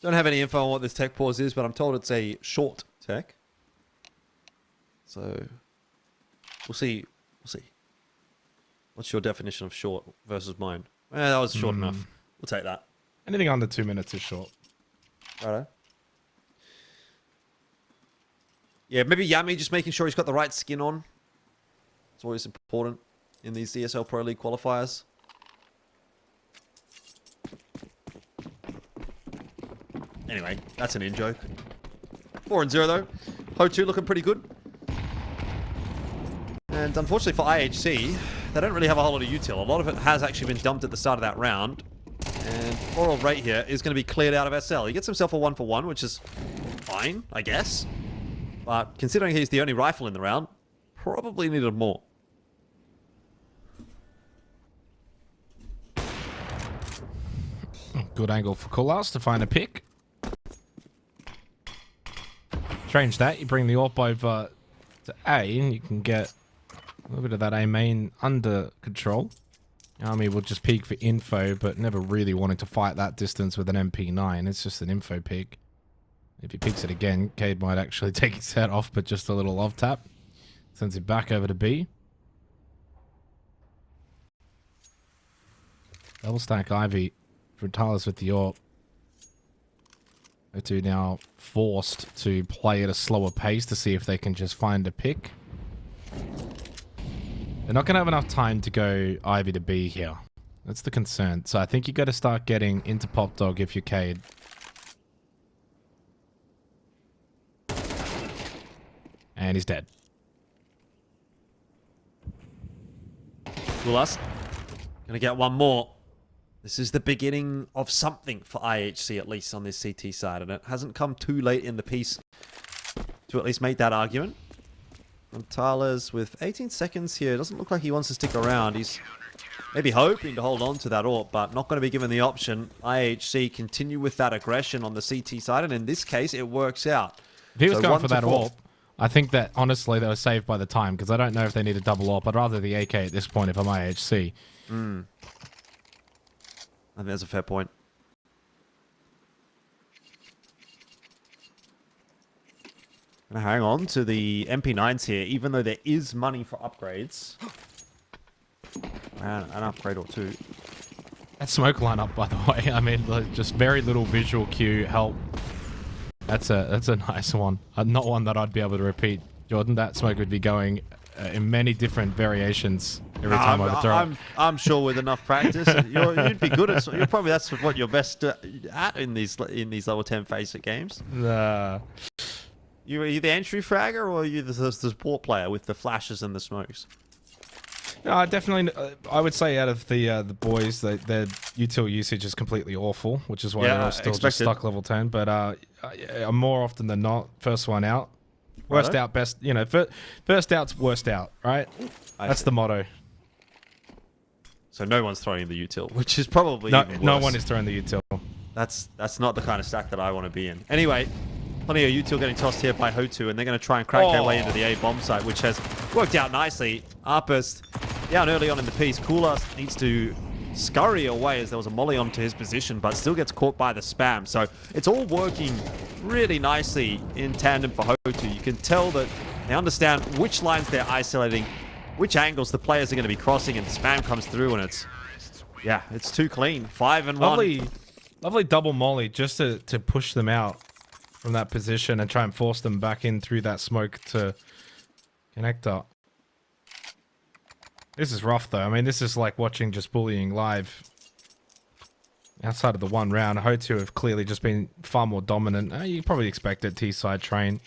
Don't have any info on what this tech pause is, but I'm told it's a short tech. So we'll see. We'll see. What's your definition of short versus mine? That was short enough. We'll take that. Anything under 2 minutes is short. Righto. Yeah, maybe Yami just making sure he's got the right skin on. It's always important in these ESL Pro League qualifiers. Anyway, that's an in-joke. 4-0 though. HOTU looking pretty good. And unfortunately for IHC, they don't really have a whole lot of util. A lot of it has actually been dumped at the start of that round. And Oral Rate here is going to be cleared out of SL. He gets himself a 1-for-1, which is fine, I guess. But considering he's the only rifle in the round, probably needed more. Good angle for Kulas to find a pick. Change that. You bring the AWP over to A, and you can get a little bit of that A main under control. Army will just peek for info, but never really wanting to fight that distance with an MP9. It's just an info peek. If he peeks it again, Cade might actually take his head off, but just a little love tap. Sends it back over to B. Double stack Ivy. Brutalis with the AWP. HOTU now forced to play at a slower pace to see if they can just find a pick. They're not going to have enough time to go Ivy to B here. That's the concern. So I think you got to start getting into Pop Dog if you're Cade. And he's dead. Kulas. Gonna get one more. This is the beginning of something for IHC, at least on this CT side, and it hasn't come too late in the piece to at least make that argument. And Tyler's with 18 seconds here. Doesn't look like he wants to stick around. He's maybe hoping to hold on to that AWP, but not going to be given the option. IHC continue with that aggression on the CT side, and in this case, it works out. If he was going for that AWP, I think that, honestly, they were saved by the time, because I don't know if they need a double AWP. I'd rather the AK at this point if I'm IHC. I think that's a fair point. Gonna hang on to the MP9s here, even though there is money for upgrades. And an upgrade or two. That smoke lineup, by the way, I mean, just very little visual cue help. That's a nice one. Not one that I'd be able to repeat. Jordan, that smoke would be going in many different variations every time I would throw it. I'm sure with enough practice, you'd be good at. You're probably that's what you're best at in these level 10 FACEIT games. Are you the entry fragger, or are you the support player with the flashes and the smokes? No, definitely. I would say out of the boys, their util usage is completely awful, which is why they're all still just stuck level 10. But more often than not, first one out. Worst out, best, first out's worst out, right? That's the motto. So no one's throwing the util, which is probably no one is throwing the util. That's not the kind of stack that I want to be in. Anyway, plenty of util getting tossed here by HOTU, and they're going to try and crack their way into the A bomb site, which has worked out nicely. Arpist down early on in the piece. Cooler needs to scurry away as there was a molly onto his position, but still gets caught by the spam. So it's all working really nicely in tandem for HOTU. You can tell that they understand which lines they're isolating, which angles the players are going to be crossing, and spam comes through, and it's too clean. 5 and 1. Lovely double molly just to push them out from that position and try and force them back in through that smoke to connector. This is rough, though. I mean, this is like watching just bullying live. Outside of the one round, HOTU have clearly just been far more dominant. You probably expect it, T-side train.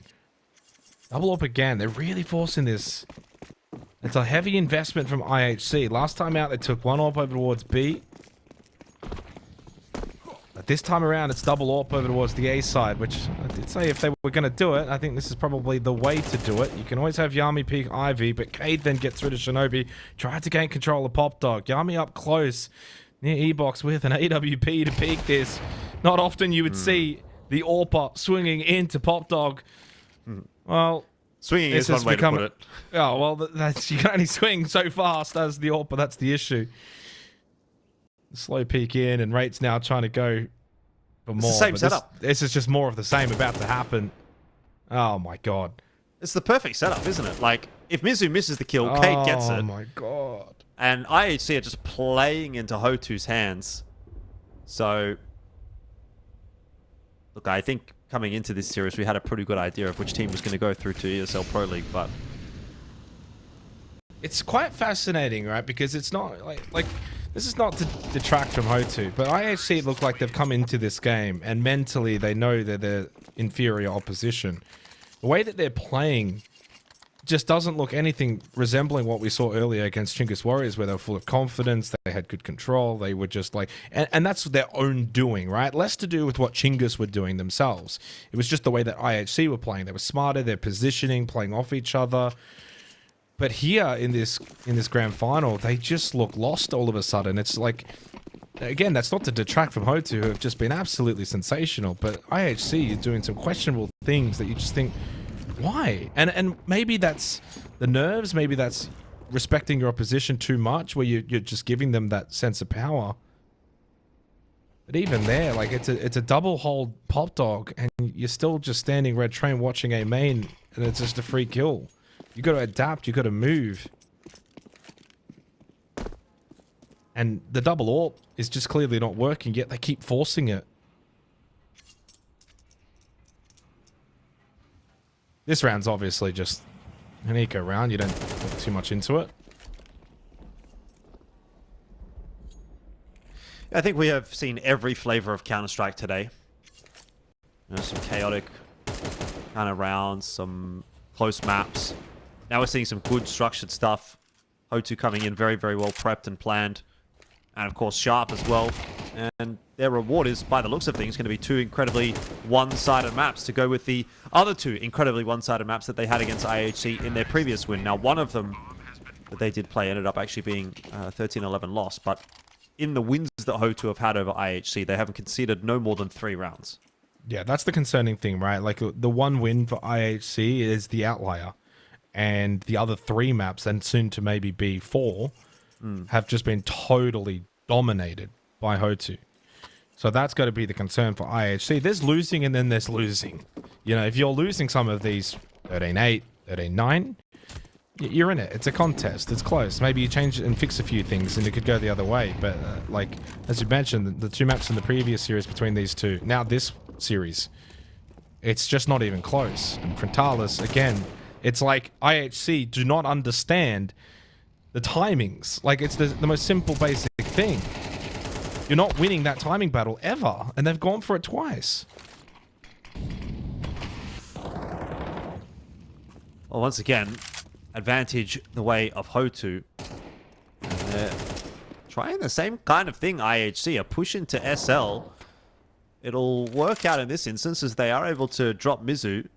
Double up again. They're really forcing this. It's a heavy investment from IHC. Last time out, they took one AWP over towards B. But this time around, it's double AWP over towards the A side, which I did say if they were going to do it, I think this is probably the way to do it. You can always have Yami peek Ivy, but Cade then gets rid of Shinobi. Tried to gain control of Pop Dog. Yami up close near E-Box with an AWP to peek this. Not often you would see the AWPer swinging into Pop Dog. Well, swinging is one way to put it. Oh, well, you can only swing so fast as the AWPer. That's the issue. Slow peek in, and Rate's now trying to go for more. It's the same setup. This is just more of the same about to happen. Oh, my God. It's the perfect setup, isn't it? Like, if Mizu misses the kill, Kate gets it. Oh, my God. And IHC are just playing into HOTU's hands. So, look, I think coming into this series, we had a pretty good idea of which team was going to go through to ESL Pro League, but it's quite fascinating, right? Because it's not like this is not to detract from HOTU, but IHC look like they've come into this game and mentally they know that they're inferior opposition. The way that they're playing just doesn't look anything resembling what we saw earlier against Chingus Warriors, where they were full of confidence, they had good control, they were just like, and that's their own doing, right? Less to do with what Chingus were doing themselves. It was just the way that IHC were playing. They were smarter, their positioning, playing off each other. But here in this grand final, they just look lost all of a sudden. It's like, again, that's not to detract from HOTU, who have just been absolutely sensational, but IHC is doing some questionable things that you just think, why? And maybe that's the nerves, maybe that's respecting your opposition too much, where you're just giving them that sense of power. But even there, like, it's a double hold Pop Dog, and you're still just standing red train watching a main, and it's just a free kill. You got to adapt, you got to move. And the double AWP is just clearly not working, yet they keep forcing it. This round's obviously just an eco round. You don't look too much into it. I think we have seen every flavor of Counter-Strike today. You know, some chaotic kind of rounds, some close maps. Now we're seeing some good structured stuff. HOTU coming in very, very well prepped and planned. And of course, sharp as well. And their reward is, by the looks of things, going to be 2 incredibly one-sided maps to go with the other 2 incredibly one-sided maps that they had against IHC in their previous win. Now, one of them that they did play ended up actually being a 13-11 loss. But in the wins that HOTU have had over IHC, they haven't conceded no more than 3 rounds. Yeah, that's the concerning thing, right? Like, the one win for IHC is the outlier. And the other 3 maps, and soon to maybe be 4, have just been totally dominated by HOTU. So that's got to be the concern for IHC. There's losing and then there's losing. You know, if you're losing some of these 13-8, 13-9, you're in it. It's a contest. It's close. Maybe you change it and fix a few things and it could go the other way. But like, as you mentioned, the 2 maps in the previous series between these 2, now this series, it's just not even close. And Frontalis, again, it's like IHC do not understand the timings. Like, it's the most simple, basic thing. You're not winning that timing battle ever, and they've gone for it twice. Well, once again, advantage the way of HOTU. And they're trying the same kind of thing, IHC, a push into SL. It'll work out in this instance as they are able to drop Mizu.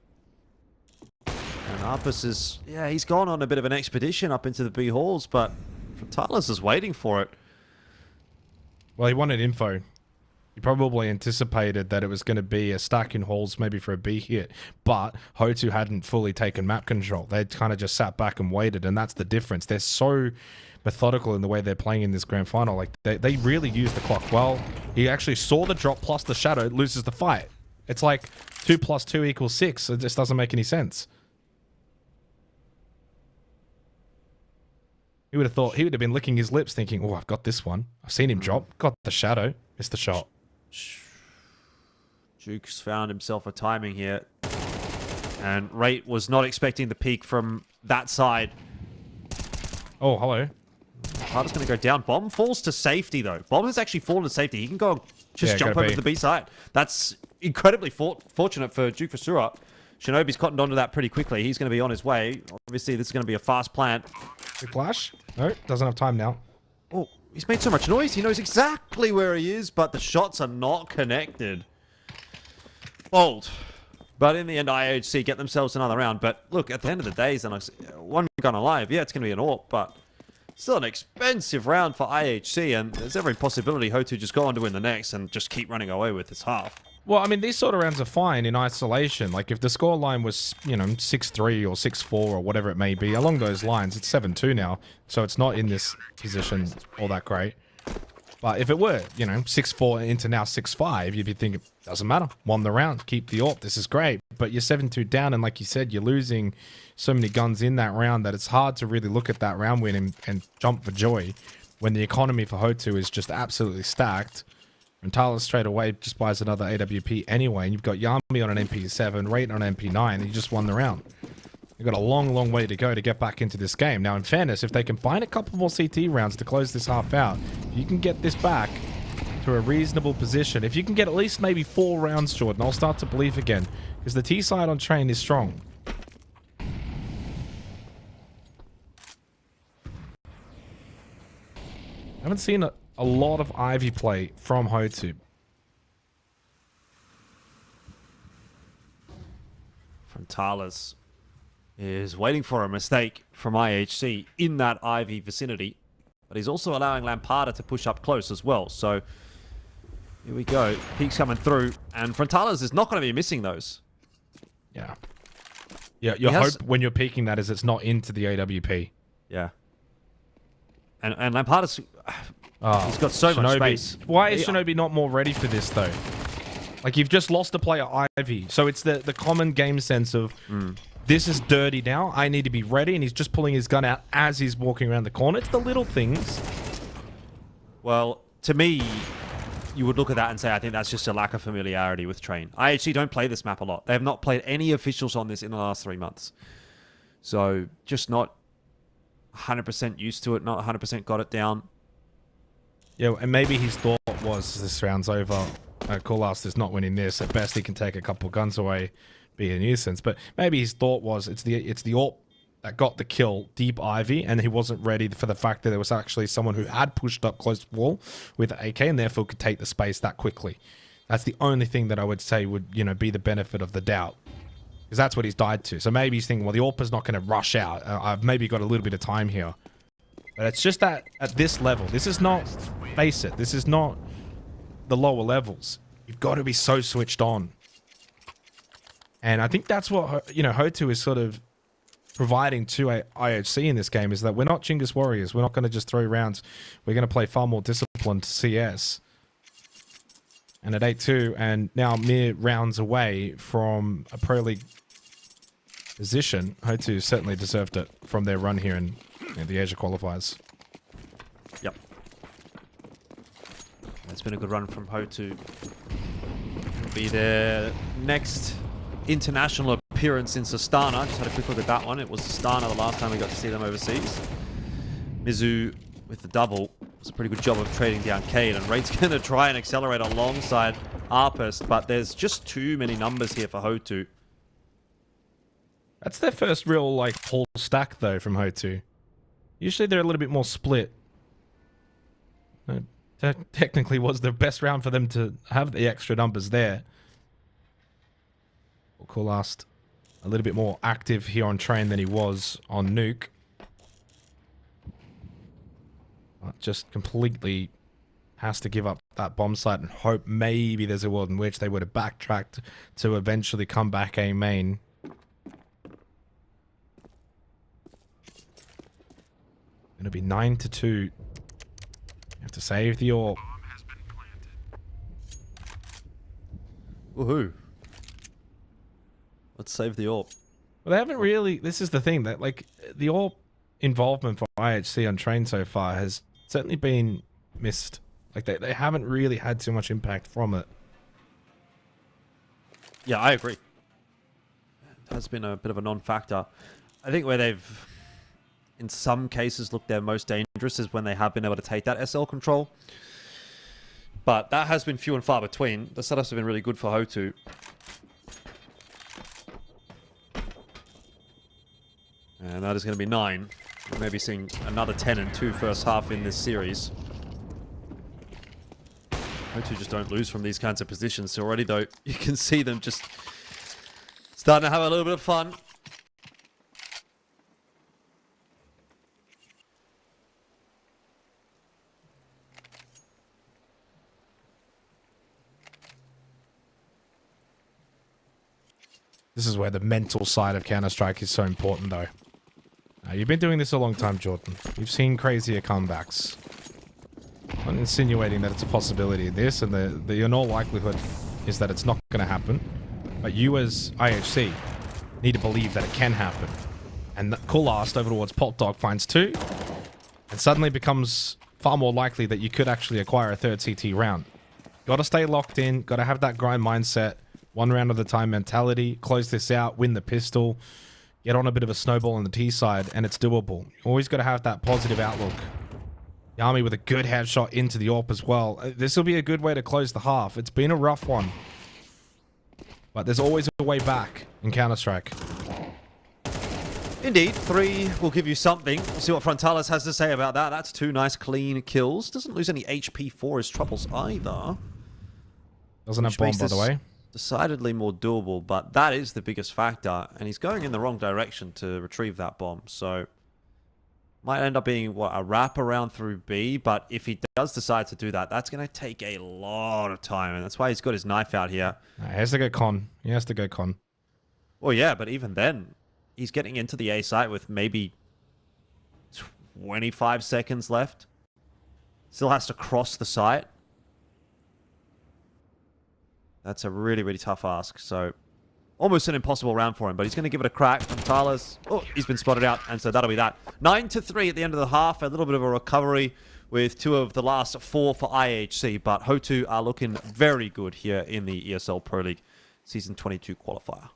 And Arpus is, yeah, he's gone on a bit of an expedition up into the B halls, but Frontalis is waiting for it. Well, he wanted info. You probably anticipated that it was going to be a stack in halls, maybe for a B hit, but HOTU hadn't fully taken map control. They'd kind of just sat back and waited, and that's the difference. They're so methodical in the way they're playing in this grand final. Like, they really use the clock well. He actually saw the drop plus the shadow, loses the fight. It's like 2 + 2 = 6. It just doesn't make any sense. He would have thought, he would have been licking his lips thinking, oh, I've got this one. I've seen him drop. Got the shadow. Missed the shot. Duke's found himself a timing here. And Rate was not expecting the peak from that side. Oh, hello. Carter's going to go down. Bomb falls to safety, though. Bomb has actually fallen to safety. He can go and just jump over to the B side. That's incredibly fortunate for Duke Vasura. Shinobi's cottoned onto that pretty quickly. He's going to be on his way. Obviously, this is going to be a fast plant. Big flash? No, doesn't have time now. Oh, he's made so much noise. He knows exactly where he is, but the shots are not connected. Bold. But in the end, IHC get themselves another round. But look, at the end of the day, one gun alive. Yeah, it's going to be an AWP, but still an expensive round for IHC. And there's every possibility HOTU just go on to win the next and just keep running away with this half. Well, I mean, these sort of rounds are fine in isolation. Like, if the scoreline was, 6-3 or 6-4 or whatever it may be, along those lines, it's 7-2 now. So it's not in this position all that great. But if it were, 6-4 into now 6-5, you'd be thinking, doesn't matter. Won the round. Keep the AWP. This is great. But you're 7-2 down, and like you said, you're losing so many guns in that round that it's hard to really look at that round win and jump for joy when the economy for HOTU is just absolutely stacked. And Tyler straight away just buys another AWP anyway, and you've got Yami on an MP7, Rate on an MP9, and you just won the round. You've got a long, long way to go to get back into this game. Now, in fairness, if they can find a couple more CT rounds to close this half out, you can get this back to a reasonable position. If you can get at least maybe 4 rounds, Jordan, I'll start to believe again, because the T side on train is strong. I haven't seen a lot of Ivy play from HOTU. Frontalis is waiting for a mistake from IHC in that Ivy vicinity, but he's also allowing Lampada to push up close as well. So here we go. Peek's coming through, and Frontalis is not going to be missing those. Yeah. Yeah, your hope when you're peeking that is it's not into the AWP. Yeah. And Lampada's... he's got so much space. Why is Shinobi not more ready for this, though? Like, you've just lost a player, Ivy. So it's the common game sense of, this is dirty now, I need to be ready, and he's just pulling his gun out as he's walking around the corner. It's the little things. Well, to me, you would look at that and say, I think that's just a lack of familiarity with Train. I actually don't play this map a lot. They have not played any officials on this in the last 3 months. So, just not 100% used to it, not 100% got it down. Yeah, and maybe his thought was, this round's over. Coolast is not winning this. At best, he can take a couple guns away, be a nuisance. But maybe his thought was, it's the AWP that got the kill, deep Ivy, and he wasn't ready for the fact that there was actually someone who had pushed up close to the wall with AK and therefore could take the space that quickly. That's the only thing that I would say would, be the benefit of the doubt. Because that's what he's died to. So maybe he's thinking, well, the AWP's not going to rush out. I've maybe got a little bit of time here. But it's just that at this level, this is not, face it, this is not the lower levels. You've got to be so switched on. And I think that's what, HOTU is sort of providing to IHC in this game, is that we're not Chinggis Warriors. We're not going to just throw rounds. We're going to play far more disciplined CS. And at 8-2, and now mere rounds away from a Pro League position, HOTU certainly deserved it from their run here in the Asia qualifiers. Yep. It's been a good run from HOTU. It'll be their next international appearance in Astana. Just had a quick look at that one. It was Astana the last time we got to see them overseas. Mizu with the double. It's a pretty good job of trading down Cade, and Raid's going to try and accelerate alongside Arpist, but there's just too many numbers here for HOTU. That's their first real, pull stack, though, from HOTU. Usually they're a little bit more split. Technically was the best round for them to have the extra numbers there. Coolast a little bit more active here on Train than he was on Nuke. Just completely has to give up that bomb site and hope maybe there's a world in which they would have backtracked to eventually come back A main. It'll be 9-2. You have to save the AWP. Woohoo. Let's save the AWP. Well, they haven't really... This is the thing, that like the AWP involvement for IHC on train so far has certainly been missed. Like they haven't really had too much impact from it. Yeah, I agree. It has been a bit of a non-factor. I think where they've, in some cases, looked their most dangerous is when they have been able to take that SL control. But that has been few and far between. The setups have been really good for HOTU. And that is going to be 9. We may be seeing another 10 and 2 first half in this series. HOTU just don't lose from these kinds of positions. So already, though, you can see them just starting to have a little bit of fun. This is where the mental side of Counter-Strike is so important, though. You've been doing this a long time, Jordan. You've seen crazier comebacks. I'm not insinuating that it's a possibility, this, and the in all likelihood is that it's not going to happen. But you as IHC need to believe that it can happen. And Coolast over towards Pop Dog finds 2, and suddenly becomes far more likely that you could actually acquire a third CT round. Got to stay locked in, got to have that grind mindset, 1 round at a time mentality, close this out, win the pistol, get on a bit of a snowball on the T side, and it's doable. You always got to have that positive outlook. Yami with a good headshot into the AWP as well. This will be a good way to close the half. It's been a rough one, but there's always a way back in Counter-Strike. Indeed, 3 will give you something. We'll see what Frontalis has to say about that. That's 2 nice, clean kills. Doesn't lose any HP for his troubles either. Doesn't have bomb, by the way. Decidedly more doable, but that is the biggest factor, and he's going in the wrong direction to retrieve that bomb, so might end up being, what, a wrap around through B, but if he does decide to do that, that's going to take a lot of time, and that's why he's got his knife out here. He has to go con. He has to go con. Well, yeah, but even then, he's getting into the A site with maybe 25 seconds left. Still has to cross the site. That's a really, really tough ask. So, almost an impossible round for him, but he's going to give it a crack. Frontalis, oh, he's been spotted out, and so that'll be that. 9-3 at the end of the half. A little bit of a recovery with 2 of the last 4 for IHC, but HOTU are looking very good here in the ESL Pro League Season 22 qualifier.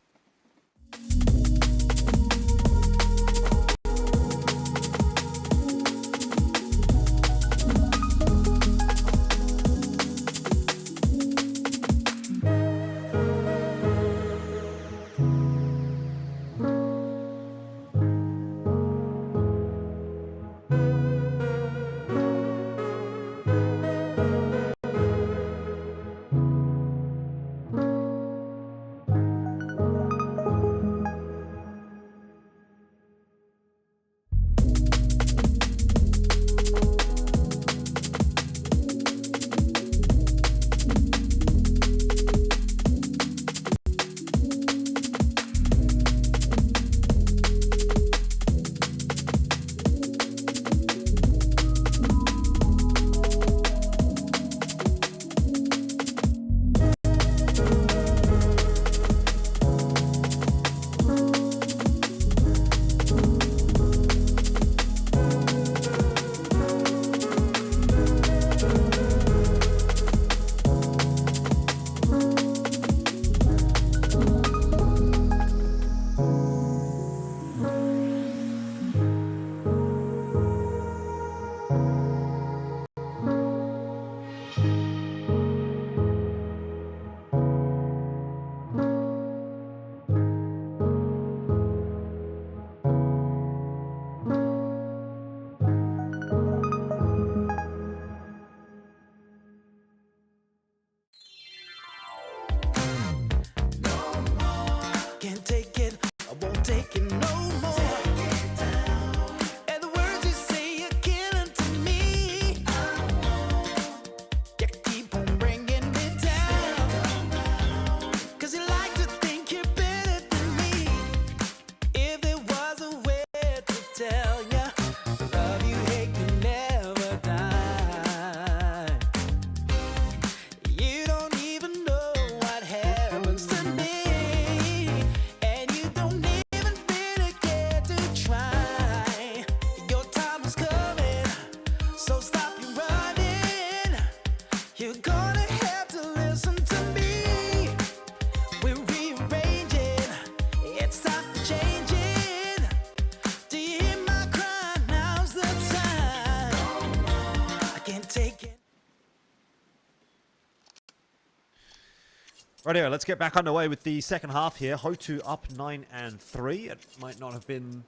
Rightio, let's get back underway with the second half here. HOTU up 9-3. It might not have been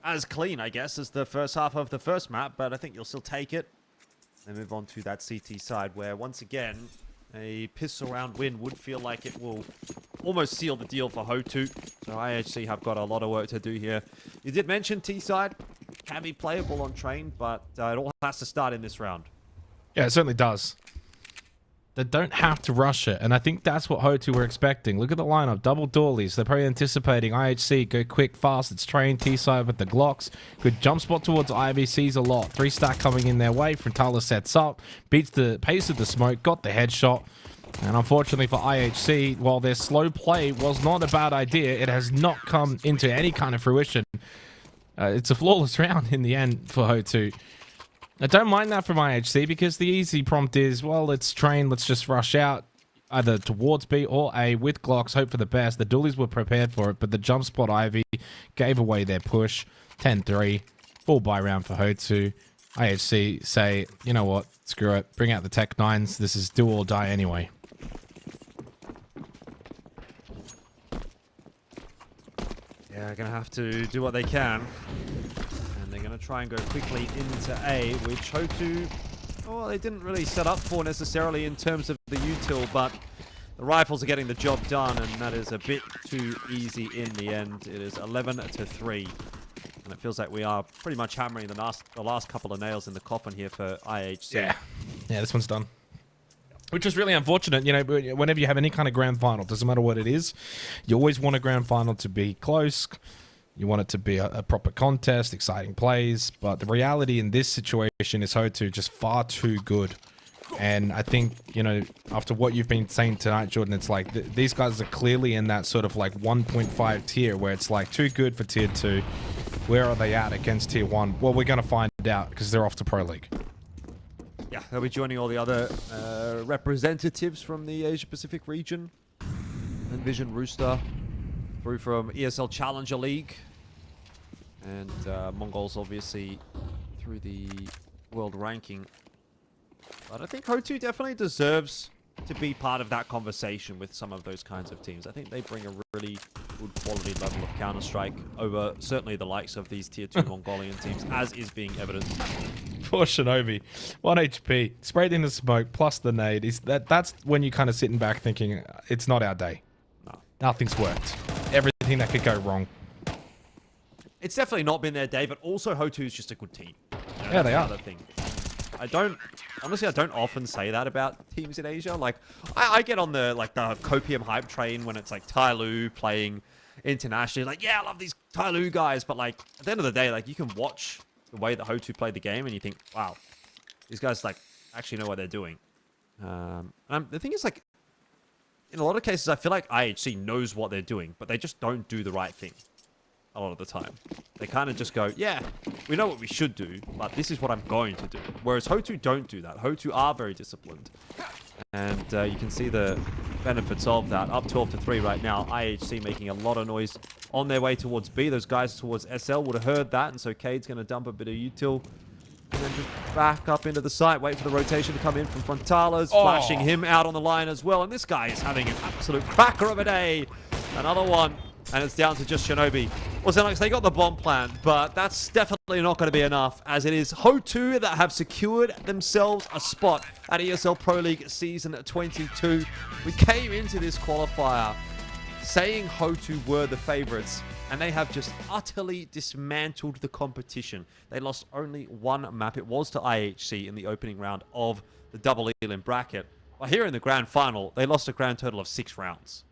as clean, I guess, as the first half of the first map, but I think you'll still take it. Then move on to that CT side, where once again, a pistol round win would feel like it will almost seal the deal for HOTU. So IHC have got a lot of work to do here. You did mention T side can be playable on train, but it all has to start in this round. Yeah, it certainly does. They don't have to rush it, and I think that's what HOTU were expecting. Look at the lineup, double doorlies. They're probably anticipating IHC, go quick, fast. It's train, T-side with the Glocks. Good jump spot towards IVCs a lot. 3-stack coming in their way. Frontala sets up, beats the pace of the smoke, got the headshot. And unfortunately for IHC, while their slow play was not a bad idea, it has not come into any kind of fruition. It's a flawless round in the end for HOTU. I don't mind that from IHC because the easy prompt is, well, let's train, let's just rush out either towards B or A with Glocks, hope for the best. The dualies were prepared for it, but the jump spot Ivy gave away their push. 10-3, full buy round for HOTU. IHC say, you know what, screw it, bring out the Tech 9s. This is do or die anyway. Yeah, they're going to have to do what they can. They're going to try and go quickly into A, which HOTU, well, they didn't really set up for necessarily in terms of the util, but the rifles are getting the job done, and that is a bit too easy in the end. It is 11-3, and it feels like we are pretty much hammering the last couple of nails in the coffin here for IHC. Yeah, this one's done. Which is really unfortunate. You know, whenever you have any kind of grand final, doesn't matter what it is, you always want a grand final to be close. You want it to be a proper contest, exciting plays, but the reality in this situation is HOTU just far too good. And I think, you know, after what you've been saying tonight, Jordan, it's like these guys are clearly in that sort of like 1.5 tier where it's like too good for tier 2. Where are they at against tier 1? Well, we're going to find out because they're off to Pro League. Yeah, they'll be joining all the other representatives from the Asia Pacific region. Envision Rooster through from ESL Challenger League, and Mongols obviously through the world ranking. But I think HOTU definitely deserves to be part of that conversation with some of those kinds of teams. I think they bring a really good quality level of Counter-Strike over certainly the likes of these tier 2 Mongolian teams, as is being evident. Poor Shinobi, 1 HP, sprayed in the smoke, plus the nade. That's when you kind of sitting back thinking, it's not our day. No. Nothing's worked. Everything that could go wrong. It's definitely not been their day, but also HOTU is just a good team. You know, yeah, they are. Thing. Honestly, I don't often say that about teams in Asia. Like, I get on the Copium hype train when it's like Tyloo playing internationally. Like, yeah, I love these Tyloo guys, but like at the end of the day, like you can watch the way that HOTU played the game and you think, wow, these guys like actually know what they're doing. The thing is, like, in a lot of cases, I feel like IHC knows what they're doing, but they just don't do the right thing a lot of the time. They kind of just go, yeah, we know what we should do, but this is what I'm going to do. Whereas HOTU don't do that. HOTU are very disciplined. And you can see the benefits of that. Up 12-3 right now. IHC making a lot of noise on their way towards B. Those guys towards SL would have heard that, and so Cade's going to dump a bit of util. And then just back up into the site, wait for the rotation to come in from Frontala's, flashing him out on the line as well. And this guy is having an absolute cracker of a day. Another one. And it's down to just Shinobi. Well, Xenox, they got the bomb plan, but that's definitely not going to be enough, as it is HOTU that have secured themselves a spot at ESL Pro League Season 22. We came into this qualifier saying HOTU were the favorites, and they have just utterly dismantled the competition. They lost only one map. It was to IHC in the opening round of the double elim bracket. But here in the grand final, they lost a grand total of 6 rounds.